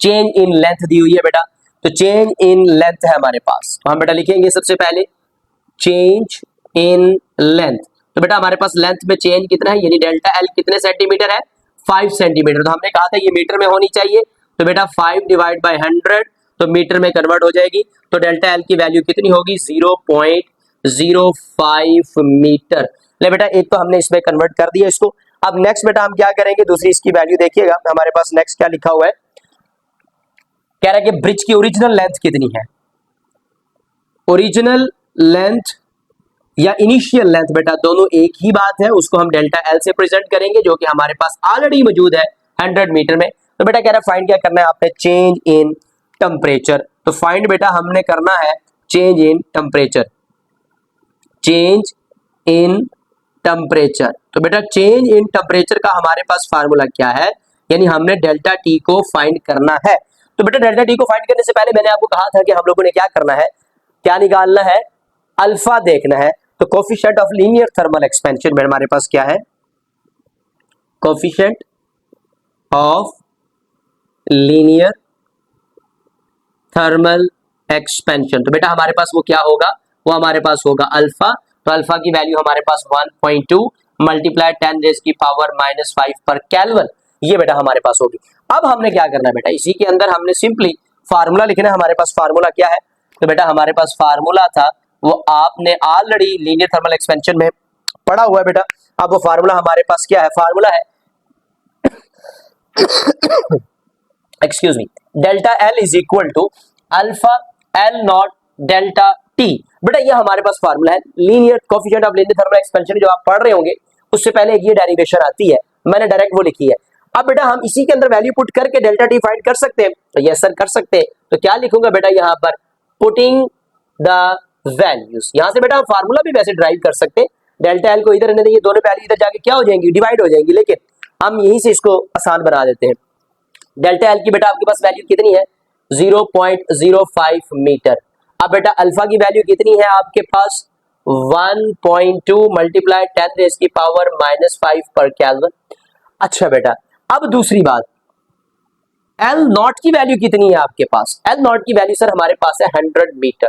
चेंज इन लेंथ दी हुई है बेटा, तो चेंज इन लेंथ है हमारे पास, तो हम बेटा लिखेंगे सबसे पहले चेंज इन लेंथ। तो बेटा हमारे पास लेंथ में चेंज कितना है, यानी डेल्टा एल कितने सेंटीमीटर है 5 सेंटीमीटर, तो हमने कहा था ये मीटर में होनी चाहिए, तो बेटा 5 डिवाइड बाय 100 तो मीटर में कन्वर्ट हो जाएगी, तो डेल्टा एल की वैल्यू कितनी होगी 0.05 मीटर। ले बेटा एक तो हमने इसमें कन्वर्ट कर दिया इसको। अब नेक्स्ट बेटा हम क्या करेंगे, दूसरी इसकी वैल्यू देखिएगा हमारे पास नेक्स्ट क्या लिखा हुआ है, कह रहा है कि ब्रिज की ओरिजिनल लेंथ कितनी है, ओरिजिनल लेंथ या इनिशियल लेंथ बेटा दोनों एक ही बात है, उसको हम डेल्टा एल से प्रेजेंट करेंगे जो कि हमारे पास ऑलरेडी मौजूद है 100 मीटर में। तो बेटा कह रहा है फाइंड क्या करना है आपने, चेंज इन टेम्परेचर। तो फाइंड बेटा हमने करना है change in temperature, change in temperature. तो बेटा चेंज इन टेम्परेचर का हमारे पास फार्मूला क्या है, यानी हमने डेल्टा टी को फाइंड करना है। तो बेटा डेल्टा टी को फाइंड करने से पहले मैंने आपको कहा था कि हम लोगों ने क्या करना है, क्या निकालना है, अल्फा देखना है। तो coefficient of linear thermal expansion में हमारे पास क्या है, coefficient of linear thermal expansion, तो बेटा हमारे पास वो क्या होगा, वो हमारे पास होगा अल्फा। तो अल्फा की वैल्यू हमारे पास 1.2 मल्टीप्लाई 10 रेज़ की पावर -5 पर केल्विन, ये बेटा हमारे पास होगी। अब हमने क्या करना है बेटा, इसी के अंदर हमने सिंपली फार्मूला लिखना है। हमारे पास फार्मूला क्या है, तो बेटा हमारे पास फार्मूला था वो आपने ऑलरेडी लीनियर थर्मल एक्सपेंशन में पढ़ा हुआ है बेटा। अब वो फार्मूला हमारे पास क्या है, फार्मूला है excuse me, delta L is equal to alpha L not delta T. बेटा ये हमारे पास फार्मूला है linear coefficient of linear thermal expansion, जो आप पढ़ रहे होंगे उससे पहले एक ये डेरिवेशन आती है, मैंने डायरेक्ट वो लिखी है। अब बेटा हम इसी के अंदर वैल्यू पुट करके डेल्टा टी फाइंड कर सकते हैं, तो यस सर कर सकते हैं। तो क्या लिखूंगा बेटा यहाँ पर, पुटिंग द वैल्यूज। यहां से बेटा हम फार्मूला भी वैसे ड्राइव कर सकते हैं, डेल्टा एल को इधर रहने देंगे, दोनों वैल्यू इधर जाके क्या हो जाएंगी, डिवाइड हो जाएंगी, लेकिन हम यहीं से इसको आसान बना देते हैं। डेल्टा एल की बेटा आपके पास वैल्यू कितनी है, 0.05 मीटर। अब बेटा अल्फा की वैल्यू कितनी है आपके पास, 1.2 मल्टीप्लाई 10 रेज़ की पावर -5 पर केल्विन। अच्छा बेटा अब दूसरी बात, एल नॉट की वैल्यू कितनी है आपके पास, एल नॉट की वैल्यू सर हमारे पास है 100 मीटर,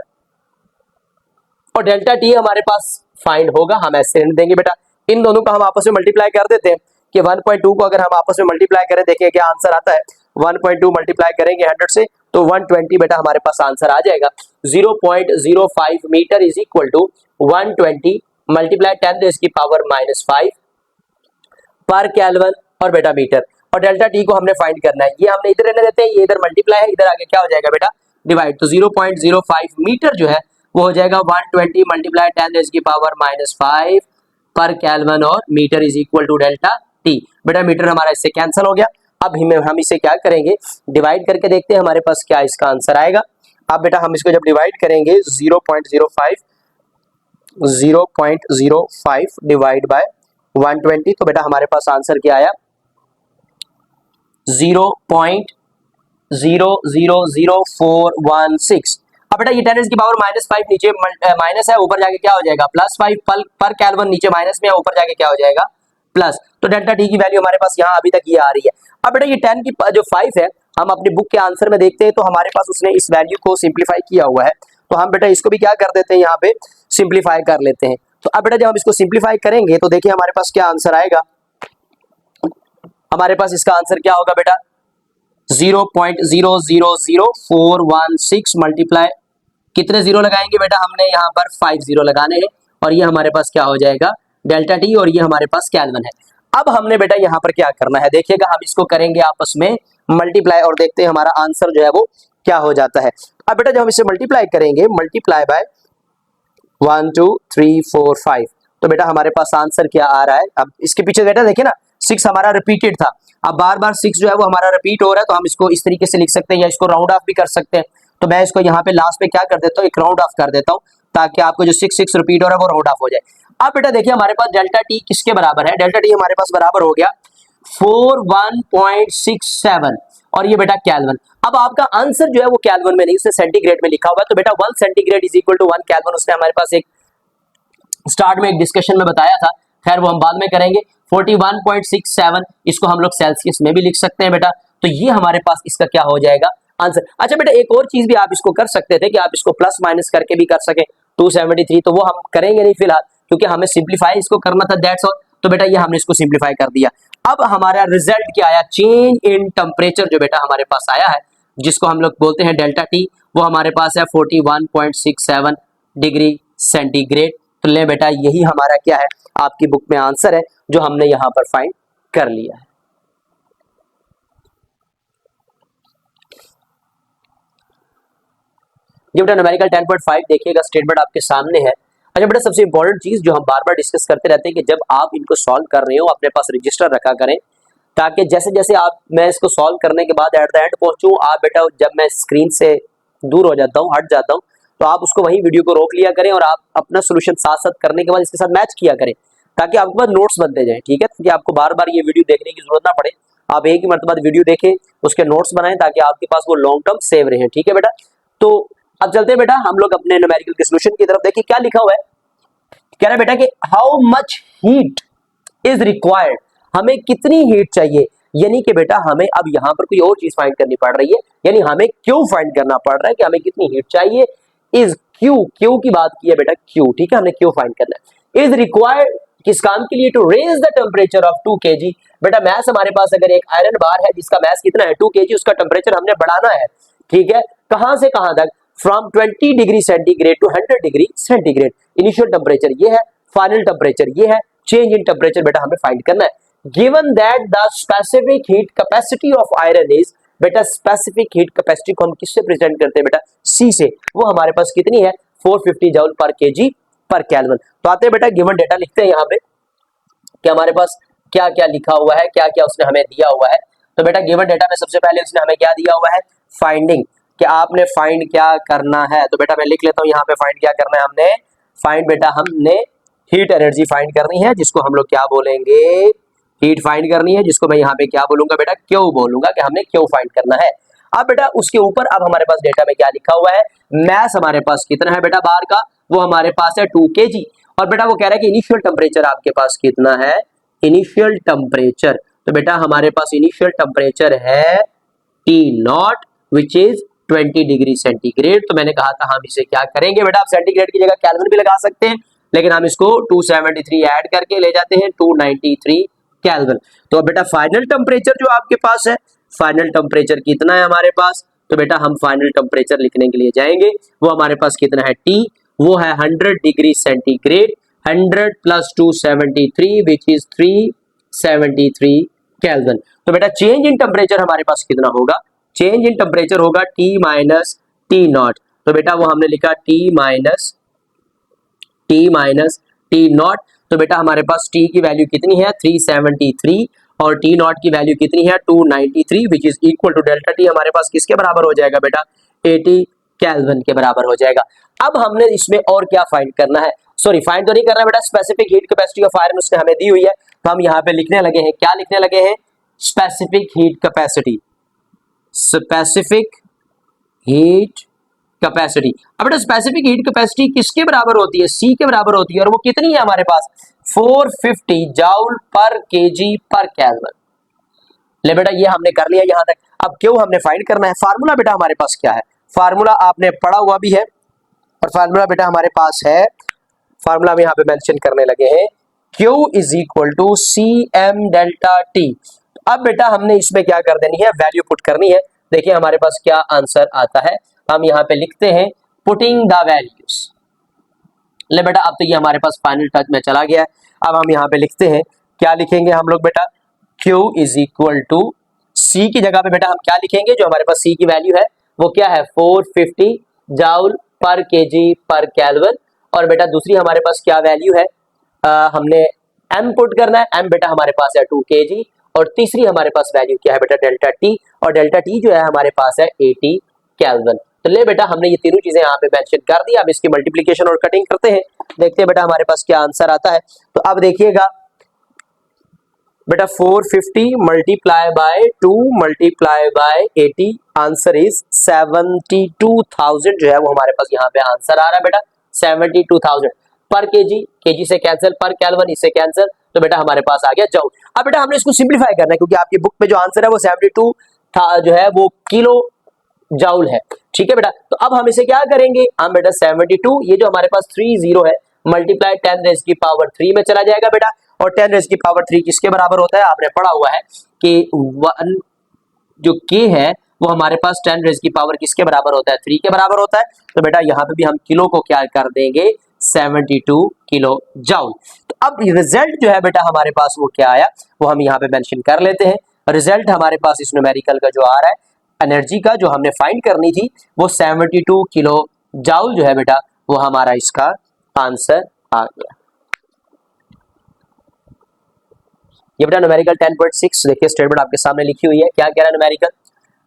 और डेल्टा टी हमारे पास फाइंड होगा, हम ऐसे रहने देंगे बेटा, इन दोनों का हम आपस में मल्टीप्लाई कर देते हैं कि 1.2 को अगर हम आपस में मल्टीप्लाई करें, देखिए क्या आंसर आता है, 1.2 मल्टीप्लाई करेंगे 100 से तो 120 बेटा हमारे पास आंसर आ जाएगा। 0.05 metre is equal to 120 multiply 10 raise की पावर -5 पर केल्विन और बेटा मीटर, और डेल्टा टी को हमने फाइंड करना है, ये हमने इधर रहने देते हैं, ये इधर मल्टीप्लाई है, इधर आगे क्या हो जाएगा बेटा, डिवाइड। तो 0.05 मीटर जो है वो हो जाएगा 120 मल्टीप्लाई 10 रेज़ की पावर -5 पर केल्विन, और metre is equal to delta T. बेटा मीटर हमारा इससे कैंसिल हो गया। अब हम इसे क्या करेंगे, डिवाइड करके देखते हैं हमारे पास क्या इसका आंसर आएगा। अब बेटा हम इसको जब डिवाइड करेंगे 0.05 डिवाइड बाय 120, तो बेटा हमारे पास आंसर क्या आया, 0.0000416। अब बेटा ये 10 रेज़ की पावर -5 नीचे माइनस है, ऊपर जाके क्या हो जाएगा +5 पर केल्विन, नीचे माइनस में है, ऊपर जाके क्या हो जाएगा प्लस। तो डेल्टा टी की वैल्यू हमारे पास यहाँ अभी तक ये आ रही है। अब बेटा ये 10 की जो 5 है, हम अपनी बुक के आंसर में देखते हैं तो हमारे पास उसने इस वैल्यू को सिंप्लीफाई किया हुआ है, तो हम बेटा इसको भी क्या कर देते हैं, यहाँ पे सिंप्लीफाई कर लेते हैं। तो अब बेटा जब हम इसको सिंप्लीफाई करेंगे तो देखिए हमारे पास क्या आंसर आएगा, हमारे पास इसका आंसर क्या होगा बेटा, 0.000416 मल्टीप्लाई, कितने जीरो लगाएंगे बेटा, हमने यहाँ पर 5 जीरो लगाने हैं, और ये हमारे पास क्या हो जाएगा डेल्टा टी, और ये हमारे पास केल्विन है। अब हमने बेटा यहाँ पर क्या करना है, देखिएगा हम इसको करेंगे आपस में मल्टीप्लाई, और देखते हैं हमारा आंसर जो है वो क्या हो जाता है। अब बेटा जब हम इसे मल्टीप्लाई करेंगे, मल्टीप्लाई बाय 1 2 3 4 5, तो बेटा हमारे पास आंसर क्या आ रहा है। अब इसके पीछे बेटा देखिए ना, 6 हमारा रिपीटेड था, अब बार बार 6 जो है वो हमारा रिपीट हो रहा है, तो हम इसको इस तरीके से लिख सकते हैं, या इसको राउंड ऑफ भी कर सकते हैं। तो मैं इसको यहाँ पे लास्ट पे क्या कर देता हूँ, एक राउंड ऑफ कर देता हूँ, ताकि आपको जो 6 रिपीट हो रहा है वो राउंड ऑफ हो जाए। अब बेटा देखिए हमारे पास डेल्टा टी किसके बराबर है, डेल्टा टी हमारे पास बराबर हो गया 41.67, और ये बेटा केल्विन। अब आपका आंसर जो है वो केल्विन में नहीं, उसने सेंटीग्रेड में लिखा हुआ है, तो बेटा 1 centigrade is equal to 1 kelvin, उसने हमारे पास एक स्टार्ट में एक डिस्कशन में बताया था, खैर वो हम बाद में करेंगे। 41.67 इसको हम लोग सेल्सियस में भी लिख सकते हैं बेटा, तो ये हमारे पास इसका क्या हो जाएगा आंसर। अच्छा बेटा एक और चीज भी आप इसको कर सकते थे कि आप इसको प्लस माइनस करके भी कर सके, 273, तो वो हम करेंगे नहीं फिलहाल, क्योंकि हमें सिंप्लीफाई इसको करना था, दैट्स ऑल। तो बेटा ये हमने इसको सिंप्लीफाई कर दिया। अब हमारा रिजल्ट क्या आया, चेंज इन टेम्परेचर जो बेटा हमारे पास आया है, जिसको हम लोग बोलते हैं डेल्टा टी, वो हमारे पास है 41.67 डिग्री सेंटीग्रेड। तो ले बेटा यही हमारा क्या है, आपकी बुक में आंसर है जो हमने यहां पर फाइंड कर लिया है। ये बेटा न्यूमेरिकल 10.5 देखिएगा, स्टेटमेंट आपके सामने है। अच्छा बेटा सबसे इंपॉर्टेंट चीज जो हम बार बार डिस्कस करते रहते हैं कि जब आप इनको सॉल्व कर रहे हो अपने पास रजिस्टर रखा करें, ताकि जैसे जैसे आप मैं इसको सॉल्व करने के बाद एट द एंड पहुंचूं, आप बेटा जब मैं स्क्रीन से दूर हो जाता हूं, हट जाता हूं, तो आप उसको वहीं वीडियो को रोक लिया करें और आप अपना सोल्यूशन साथ साथ करने के बाद इसके साथ मैच किया करें, ताकि आपके पास नोट्स बनते जाएं, ठीक है, ताकि आपको बार बार ये वीडियो देखने की जरूरत ना पड़े, आप एक ही मरतबा वीडियो देखें, उसके नोट्स बनाएं, ताकि आपके पास वो लॉन्ग टर्म सेव रहे, ठीक है बेटा। तो अब चलते हैं बेटा हम लोग अपने न्यूमेरिकल के सोल्यूशन की तरफ। देखिए क्या लिखा हुआ है, कह रहा है बेटा कि how much heat is required, हमें कितनी हीट चाहिए, यानी कि बेटा हमें अब यहाँ पर कोई और चीज फाइंड करनी पड़ रही है, यानी हमें क्यों फाइंड करना पड़ रहा है कि हमें कितनी हीट चाहिए। इज क्यू की बात की है बेटा, क्यू, ठीक है, हमने क्यों फाइंड करना है। इज रिक्वायर्ड किस काम के लिए, to raise the temperature of 2 kg। बेटा मैस हमारे पास अगर एक आयरन बार है जिसका मैस कितना है 2 kg, उसका टेम्परेचर हमने बढ़ाना है, ठीक है, कहां से कहां तक, from 20 degree centigrade to 100 degree centigrade. Initial temperature ये है, फाइनल टेम्परेचर ये है, चेंज इन टेम्परेचर बेटा हमें फाइंड करना है। Given that the specific heat capacity of iron is, बेटा स्पेसिफिक हीट कैपेसिटी को हम किससे प्रेजेंट करते हैं बेटा, सी से, वो हमारे पास कितनी है 450 जूल पर केजी पर केल्विन। तो आते हैं बेटा गिवन डेटा लिखते हैं यहाँ पे कि हमारे पास क्या क्या लिखा हुआ है, क्या क्या उसने हमें दिया हुआ है। तो बेटा गिवन डेटा में सबसे पहले उसने हमें क्या दिया हुआ है, फाइंडिंग, कि आपने फाइंड क्या करना है। तो बेटा मैं लिख लेता हूँ यहाँ पे, फाइंड क्या करना है हमने, फाइंड बेटा हमने हीट एनर्जी फाइंड करनी है, जिसको हम लोग क्या बोलेंगे, हीट फाइंड करनी है, जिसको मैं यहाँ पे क्या बोलूंगा बेटा, क्यों बोलूंगा, कि हमने क्यों फाइंड करना है। अब बेटा उसके ऊपर अब हमारे पास डेटा में क्या लिखा हुआ है, मैस हमारे पास कितना है बेटा बार का, वो हमारे पास है 2 kg। और बेटा वो कह रहा है कि इनिशियल टेम्परेचर आपके पास कितना है, इनिशियल टेम्परेचर, तो बेटा हमारे पास इनिशियल टेम्परेचर है T not which is 20 degree centigrade. तो मैंने कहा था हम इसे क्या करेंगे बेटा, आप सेंटीग्रेड की जगह केल्विन भी लगा सकते हैं, लेकिन हम इसको 273 ऐड करके ले जाते हैं 293 केल्विन। तो बेटा फाइनल टेम्परेचर जो आपके पास है, फाइनल टेम्परेचर कितना है हमारे पास, तो बेटा हम फाइनल टेम्परेचर लिखने के लिए जाएंगे, वो हमारे पास कितना है T, वो है 100 degree centigrade, 100 plus 273 which is 373 kelvin. तो बेटा चेंज इन टेम्परेचर हमारे पास कितना होगा, चेंज इन टेम्परेचर होगा T माइनस टी नॉट। तो बेटा वो हमने लिखा T माइनस टी नॉट। तो बेटा हमारे पास T की वैल्यू कितनी है 373 और T नॉट की वैल्यू कितनी है 293 which is equal to delta T हमारे पास किसके बराबर हो जाएगा बेटा 80 केल्विन के बराबर हो जाएगा। अब हमने इसमें और क्या फाइंड करना है, सॉरी फाइंड तो नहीं करना बेटा, specific heat capacity of iron उसने हमें दी हुई है, तो हम यहाँ पे लिखने लगे हैं, क्या लिखने लगे हैं, specific heat capacity, specific heat capacity. अब बेटा स्पेसिफिक हीट कैपेसिटी किसके बराबर होती है, सी के बराबर होती है, और वो कितनी है हमारे पास 450 जूल पर केजी पर केल्विन। ले बेटा ये हमने कर लिया यहां तक। अब क्यों हमने फाइंड करना है, फार्मूला बेटा हमारे पास क्या है, फार्मूला आपने पढ़ा हुआ भी है, और फार्मूला बेटा हमारे पास है, फार्मूला में यहाँ पे मेंशन करने लगे हैं, Q is equal to C M delta T. अब बेटा हमने इसमें क्या कर देनी है, वैल्यू पुट करनी है। देखिए हमारे पास क्या आंसर आता है, हम यहाँ पे लिखते हैं पुटिंग द वैल्यूज। ले बेटा अब तो ये हमारे पास फाइनल टच में चला गया है। अब हम यहाँ पे लिखते हैं, क्या लिखेंगे हम लोग बेटा, Q is equal to C की जगह पे बेटा हम क्या लिखेंगे, जो हमारे पास C की वैल्यू है वो क्या है 450 जूल पर केजी पर केल्विन। और बेटा दूसरी हमारे पास क्या वैल्यू है, हमने M पुट करना है, M बेटा हमारे पास है 2 kg, और तीसरी हमारे पास वैल्यू क्या है बेटा डेल्टा T, और डेल्टा T जो है हमारे पास है 80 केल्विन। तो ले बेटा हमने ये तीनों चीजें यहाँ पे मेंशन कर दी। अब इसकी मल्टीप्लिकेशन और कटिंग करते हैं, देखते हैं बेटा हमारे पास क्या आंसर आता है। तो अब देखिएगा बेटा 450 multiply by 2 multiply by 80, answer is 72,000 जो है वो हमारे पास यहाँ पे आंसर आ रहा है बेटा 72,000 पर केजी, केजी से कैंसिल, पर केल्विन इससे कैंसिल, तो बेटा हमारे पास आ गया जूल। अब बेटा हमने इसको सिंप्लीफाई करना है, क्योंकि आपकी बुक में जो आंसर है वो 72 था जो है वो किलो जूल है, ठीक है बेटा। तो अब हम इसे क्या करेंगे, हम बेटा 72 ये जो हमारे पास 30 है मल्टीप्लाई 10 रेज़ की पावर 3 में चला जाएगा बेटा, और 10 रेज़ की पावर 3 किसके बराबर होता है, आपने पढ़ा हुआ है कि 1 जो k है वो हमारे पास 10 रेज़ की पावर किसके बराबर होता है 3 के बराबर होता है। तो बेटा यहाँ पे भी हम किलो को क्या कर देंगे 72 किलो जूल। तो अब रिजल्ट जो है बेटा हमारे पास वो क्या आया वो हम यहाँ पे मेंशन कर लेते हैं। रिजल्ट हमारे पास इस न्यूमेरिकल का जो आ रहा है, एनर्जी का जो हमने फाइंड करनी थी वो 72 किलो जूल जो है बेटा वो हमारा इसका आंसर आ गया। ये बेटा न्यूमेरिकल 10.6 देखिए स्टेटमेंट आपके सामने लिखी हुई है, क्या कह रहा है न्यूमेरिकल।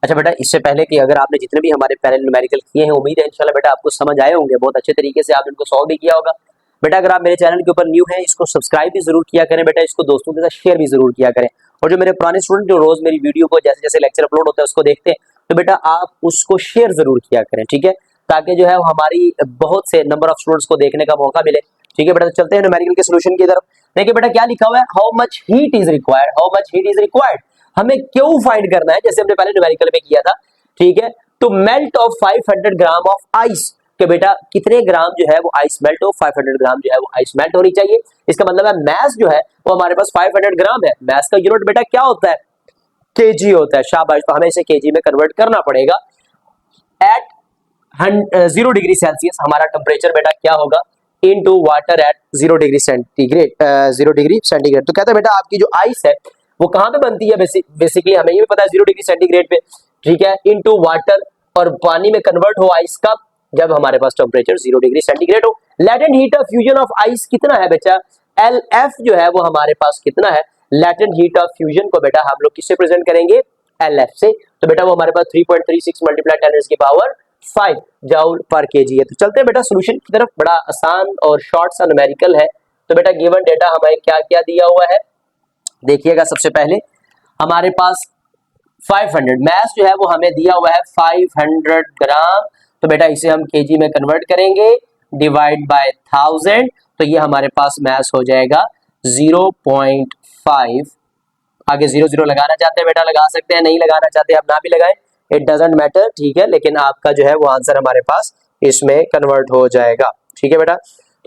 अच्छा बेटा इससे पहले कि अगर आपने जितने भी हमारे पहले न्यूमेरिकल किए हैं, उम्मीद है इंशाल्लाह बेटा आपको समझ आए होंगे, बहुत अच्छे तरीके से आप इनको सॉल्व भी किया होगा। बेटा अगर आप मेरे चैनल के ऊपर न्यू हैं, इसको सब्सक्राइब भी जरूर किया करें बेटा, इसको दोस्तों के साथ शेयर भी जरूर किया करें, और जो मेरे पुराने स्टूडेंट जो रोज मेरी वीडियो को जैसे जैसे लेक्चर अपलोड होता है उसको देखते हैं, तो बेटा आप उसको शेयर जरूर किया करें, ठीक है, ताकि जो है हमारी बहुत से नंबर ऑफ स्टूडेंट्स को देखने का मौका मिले, ठीक है बेटा। तो चलते हैं न्यूमेरिकल के सॉल्यूशन की तरफ। देखिए बेटा क्या लिखा हुआ है, how much heat is required, how much heat is required, हमें क्यों फाइंड करना है, जैसे हमने पहले न्यूमेरिकल में किया था, ठीक है। तो melt of 500 gram of ice, कि बेटा कितने ग्राम जो है वो आइस मेल्ट हो, 500 ग्राम जो है वो आइस मेल्ट होनी चाहिए। इसका मतलब है मैस जो है वो हमारे पास 500 ग्राम है, मैस का यूनिट बेटा क्या होता है केजी होता है, शाबाश। तो हमें इसे केजी में कन्वर्ट करना पड़ेगा। एट 0 डिग्री सेल्सियस हमारा टेम्परेचर बेटा क्या होगा into water at 0 degree centigrade 0 degree centigrade. तो कहता है बेटा आपकी जो आइस है वो कहाँ पे बनती है, बेसिकली हमें ये भी पता है 0 डिग्री सेंटीग्रेड पे, ठीक है, इनटू वाटर, और पानी में कन्वर्ट हो आइस कब, जब हमारे पास टेम्परेचर 0 डिग्री सेंटीग्रेड हो। Latent heat of fusion of ice कितना है बेटा, LF जो है वो हमारे पास कितना है, लेटेंट हीट ऑफ फ्यूजन को बेटा हम लोग किससे प्रेजेंट करेंगे, LF से। तो बेटा वो हमारे पास 3.36 मल्टीप्लाई 10⁵ जाउल पर केजी है। तो चलते हैं बेटा सोल्यूशन की तरफ, बड़ा आसान और शॉर्ट सा न्यूमेरिकल है। तो बेटा गिवन डेटा हमें क्या क्या दिया हुआ है, देखिएगा। सबसे पहले हमारे पास 500 मैस जो है वो हमें दिया हुआ है 500 ग्राम। तो बेटा इसे हम केजी में कन्वर्ट करेंगे, डिवाइड बाय 1000, तो ये हमारे पास मैस हो जाएगा 0.5। आगे 0 लगाना चाहते हैं बेटा लगा सकते हैं, नहीं लगाना चाहते आप ना भी लगाएं, इट डजंट मैटर, ठीक है, लेकिन आपका जो है वो आंसर हमारे पास इसमें कन्वर्ट हो जाएगा, ठीक है बेटा।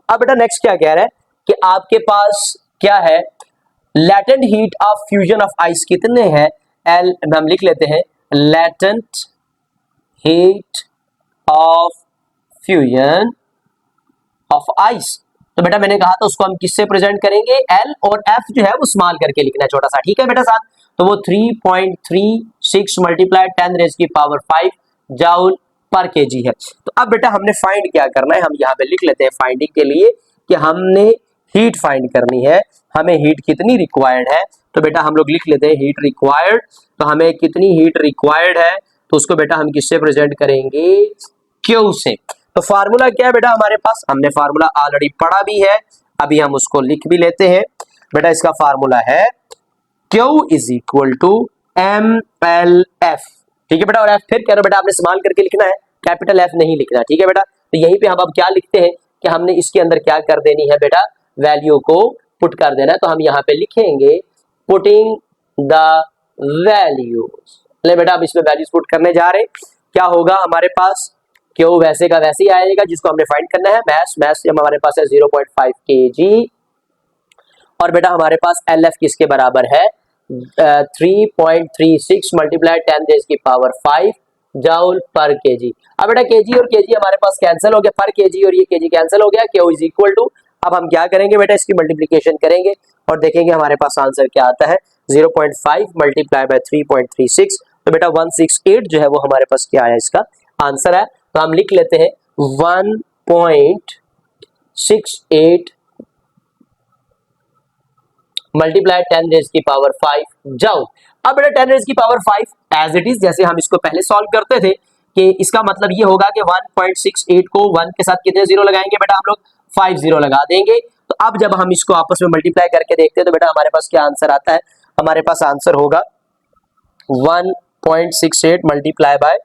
अब बेटा नेक्स्ट क्या कह रहा है कि आपके पास क्या है, latent heat of fusion of ice कितने हैं, एल हम लिख लेते हैं, latent heat of fusion of ice. तो बेटा मैंने कहा था उसको हम किससे प्रेजेंट करेंगे, एल, और एफ जो है वो स्मॉल करके लिखना है, छोटा सा, ठीक है बेटा साथ। तो वो 3.36 मल्टीप्लाई 10⁵ जाउल पर केजी है। तो अब बेटा हमने फाइंड क्या करना है, हम यहाँ पे लिख लेते हैं फाइंडिंग के लिए कि हमने हीट फाइंड करनी है, हमें हीट कितनी रिक्वायर्ड है। तो बेटा हम लोग लिख लेते हैं हीट रिक्वायर्ड, तो हमें कितनी हीट रिक्वायर्ड है, तो उसको बेटा हम किससे प्रेजेंट करेंगे, क्यू से। तो फार्मूला क्या है बेटा हमारे पास, हमने फार्मूला ऑलरेडी पढ़ा भी है, अभी हम उसको लिख भी लेते हैं। बेटा इसका फार्मूला है Q is equal to MLF, ठीक है बेटा। और F फिर कह रहे बेटा आपने स्मॉल करके लिखना है, कैपिटल F नहीं लिखना, ठीक है बेटा। तो यहीं पे हम अब क्या लिखते हैं कि हमने इसके अंदर क्या कर देनी है बेटा, वैल्यू को पुट कर देना है। तो हम यहाँ पे लिखेंगे पुटिंग द वैल्यूज, ले बेटा अब इसमें वैल्यूज पुट करने जा रहे, क्या होगा हमारे पास, क्यों वैसे का वैसे ही आएगा जिसको हमने फाइंड करना है, मैस हमारे पास है 0.5 kg, और बेटा हमारे पास LF किसके बराबर है 3.36 मल्टीप्लाई 10⁵ जाउल पर केजी। अब बेटा केजी और केजी हमारे पास कैंसिल हो गया, पर केजी और ये केजी कैंसिल हो गया, Q इज इक्वल टू, अब हम क्या करेंगे बेटा इसकी मल्टीप्लीकेशन करेंगे और देखेंगे हमारे पास आंसर क्या आता है, 0.5 मल्टीप्लाई बाय 3.36, तो बेटा 168 जो है वो हमारे पास क्या है, इसका आंसर है। तो हम लिख लेते हैं 1.68 मल्टीप्लाई 10⁵ जाउल। अब बेटा 10⁵ एज इट इज, जैसे हम इसको पहले सॉल्व करते थे, कि इसका मतलब ये होगा कि 1.68 को 1 के साथ कितने जीरो लगाएंगे बेटा, हम लोग 5 जीरो लगा देंगे। तो अब जब हम इसको आपस में मल्टीप्लाई करके देखते हैं तो बेटा हमारे पास क्या आंसर आता है, हमारे पास आंसर होगा 1.68 मल्टीप्लाई बाय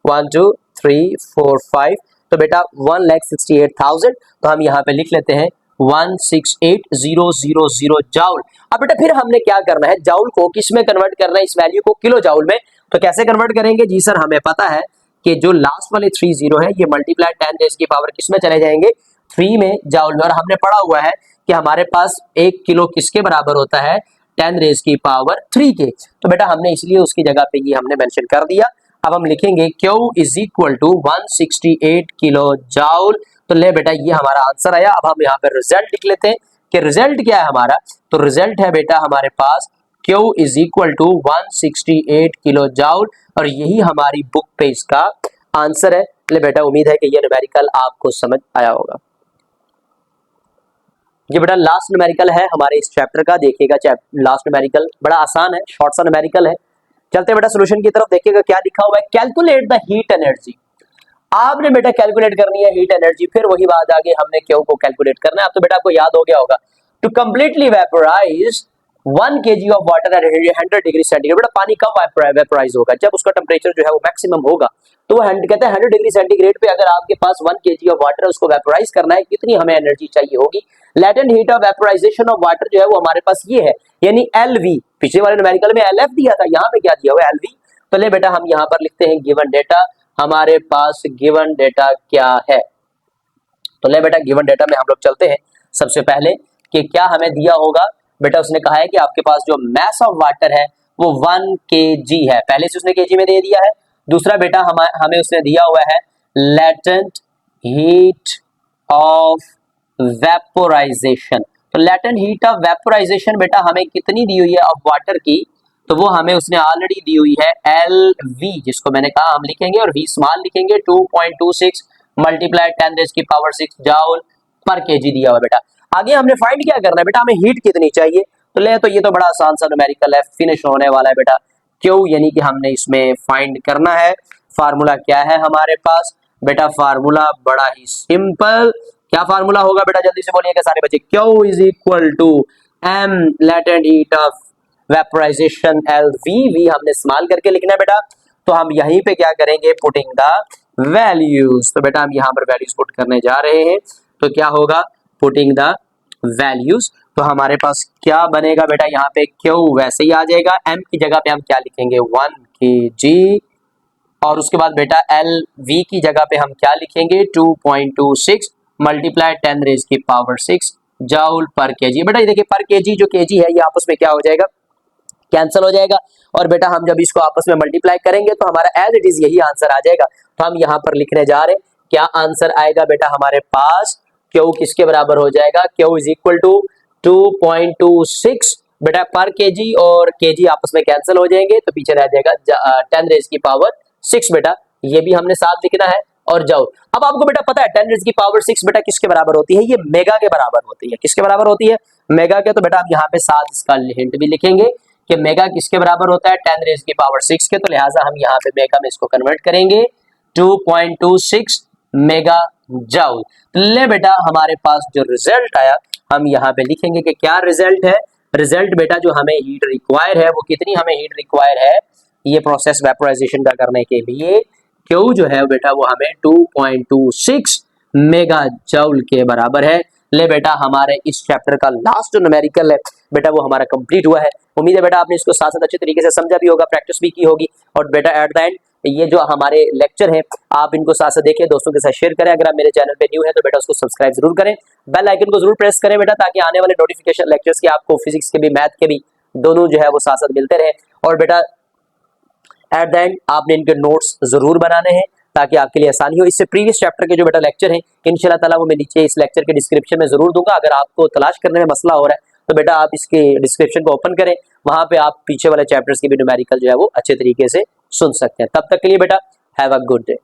1 2 3 4 5, तो बेटा 1,68,000। तो हम यहाँ पे लिख लेते हैं 168,000 जाउल। अब बेटा फिर हमने क्या करना है, जाउल को किस में कन्वर्ट करना है, इस वैल्यू को किलो जाउल में। तो कैसे कन्वर्ट करेंगे जी सर, हमें पता है कि जो लास्ट वाले 3 जीरो है ये मल्टीप्लाई 10⁵ किस में चले जाएंगे, 3 में जाउल में। और हमने पढ़ा हुआ है कि हमारे पास 1 किलो किसके बराबर होता है, 10⁵ के। तो बेटा हमने इसलिए उसकी जगह पे ये हमने मेंशन कर दिया। अब हम लिखेंगे Q is equal to 168 kilo joule. तो ले बेटा ये हमारा आंसर आया। अब हम यहाँ पे रिजल्ट लिख लेते हैं कि रिजल्ट क्या है हमारा, तो रिजल्ट है बेटा हमारे पास Q is equal to 168 kilo joule, और यही हमारी बुक पे इसका आंसर है। ले बेटा उम्मीद है कि ये न्यूमेरिकल आपको समझ आया होगा। ये बेटा लास्ट न्यूमेरिकल है हमारे इस चैप्टर का, देखिएगा लास्ट न्यूमेरिकल बड़ा आसान है, शॉर्ट सा न्यूमेरिकल है। चलते बेटा सोल्यूशन की तरफ, देखिएगा क्या लिखा हुआ है, कैलकुलेट द हीट एनर्जी। आपने बेटा कैलकुलेट करनी है हीट एनर्जी, फिर वही बात आगे हमने क्यू को कैलकुलेट करना है। अब तो बेटा आपको याद हो गया होगा, to completely vaporise 1 kg of water at 100 degree centigrade. बेटा पानी कब वेपोराइज होगा, जब उसका टेम्परेचर जो है वो मैक्सिमम होगा। तो वो कहते हैं 100 डिग्री सेंटीग्रेड पे अगर आपके पास 1 kg ऑफ वाटर है, उसको वेपोराइज करना है, कितनी हमें एनर्जी चाहिए होगी। Latent heat of vaporisation of water जो है वो हमारे पास ये है, यानी LV। पिछले वाले न्यूमेरिकल में LF दिया था, यहाँ पे क्या दिया हुआ है, LV। तो ले बेटा हम यहाँ पर लिखते हैं गिवन डेटा, हमारे पास गिवन डेटा क्या है। तो ले बेटा गिवन डेटा में हम लोग चलते हैं सबसे पहले कि क्या हमें दिया होगा। बेटा उसने कहा है कि आपके पास जो मैस ऑफ वाटर है वो 1 kg है, पहले से उसने kg में दे दिया है। दूसरा बेटा हमें उसने दिया हुआ है लेटेंट हीट ऑफ वेपोराइजेशन। तो लेटेंट हीट ऑफ वेपोराइजेशन बेटा हमें कितनी दी हुई है ऑफ वाटर की, तो वो हमें उसने ऑलरेडी दी हुई है LV, जिसको मैंने कहा हम लिखेंगे और V स्मॉल लिखेंगे, 2.26 मल्टीप्लाई 10⁻⁶ जूल पर केजी दिया हुआ बेटा। आगे हमने फाइंड क्या करना है बेटा, हमें हीट कितनी चाहिए, तो ये तो बड़ा आसान सा न्यूमेरिकल है, फिनिश होने वाला है बेटा। क्यों, यानी कि हमने इसमें फाइंड करना है। फार्मूला क्या है हमारे पास बेटा, फार्मूला बड़ा ही सिंपल। क्या फार्मूला होगा बेटा, जल्दी से बोलिएगा सारे बच्चे। Q is equal to M latent heat of vaporisation LV, V हमने स्मॉल करके लिखना है बेटा। तो हम यहीं पे क्या करेंगे, पुटिंग द वैल्यूज। तो बेटा हम यहाँ पर वैल्यूज पुट करने जा रहे हैं, तो क्या होगा, पुटिंग द वैल्यूज। तो हमारे पास क्या बनेगा बेटा, यहाँ पे Q वैसे ही आ जाएगा, M की जगह पे हम क्या लिखेंगे 1 kg, और उसके बाद बेटा LV की जगह पे हम क्या लिखेंगे 2.26 मल्टीप्लाई 10⁻⁶ जूल पर केजी। बेटा ये देखिए पर केजी जो केजी है ये आपस में क्या हो जाएगा, कैंसिल हो जाएगा, और बेटा हम जब इसको आपस में मल्टीप्लाई करेंगे तो हमारा एज इट इज यही आंसर आ जाएगा। तो हम यहाँ पर लिखने जा रहे हैं, क्या आंसर आएगा बेटा हमारे पास, Q किसके बराबर हो जाएगा, Q इज इक्वल टू 2.26 बेटा पर केजी, और केजी आपस में कैंसिल हो जाएंगे तो पीछे रह जाएगा 10⁻⁶ बेटा, ये भी हमने साथ लिखना है, और जूल। अब आपको बेटा पता है 10⁻⁶ बेटा किसके बराबर होती है, ये मेगा के बराबर होती है। किसके बराबर होती है, मेगा के। तो बेटा आप यहाँ पे साथ इसका हिंट भी लिखेंगे कि मेगा किसके बराबर होता है 10⁻⁶ के, तो लिहाजा हम यहाँ पे मेगा में इसको कन्वर्ट करेंगे 2.26 मेगा जूल। ले बेटा हमारे पास जो रिजल्ट आया हम यहाँ पे लिखेंगे कि क्या रिजल्ट है। रिजल्ट बेटा जो हमें हीट रिक्वायर है वो कितनी हमें हीट रिक्वायर है ये प्रोसेस वेपोराइजेशन का करने के लिए, Q जो है बेटा वो हमें 2.26 मेगा जूल के बराबर है। ले बेटा हमारे इस चैप्टर का लास्ट जो न्यूमेरिकल है बेटा वो हमारा कंप्लीट हुआ है। उम्मीद है बेटा आपने इसको साथ साथ अच्छे तरीके से समझा भी होगा, प्रैक्टिस भी की होगी, और बेटा एट द एंड ये जो हमारे लेक्चर हैं आप इनको साथ साथ देखें, दोस्तों के साथ शेयर करें। अगर आप मेरे चैनल पे न्यू है तो बेटा उसको सब्सक्राइब जरूर करें, बेल आइकन को जरूर प्रेस करें बेटा, ताकि आने वाले नोटिफिकेशन लेक्चर्स के आपको फिजिक्स के भी मैथ के भी दोनों जो है वो साथ साथ मिलते रहे। और बेटा एट द एंड आपने इनके नोट्स जरूर बनाने हैं ताकि आपके लिए आसानी हो। इससे प्रीवियस चैप्टर के जो बेटा लेक्चर हैं इंशाल्लाह ताला वो मैं नीचे इस लेक्चर के डिस्क्रिप्शन में जरूर दूंगा। अगर आपको तलाश करने में मसला हो रहा है तो बेटा आप इसके डिस्क्रिप्शन को ओपन करें, वहां पे आप पीछे वाले चैप्टर्स के भी न्यूमेरिकल जो है वो अच्छे तरीके से सुन सकते हैं। तब तक के लिए बेटा हैव अ गुड डे।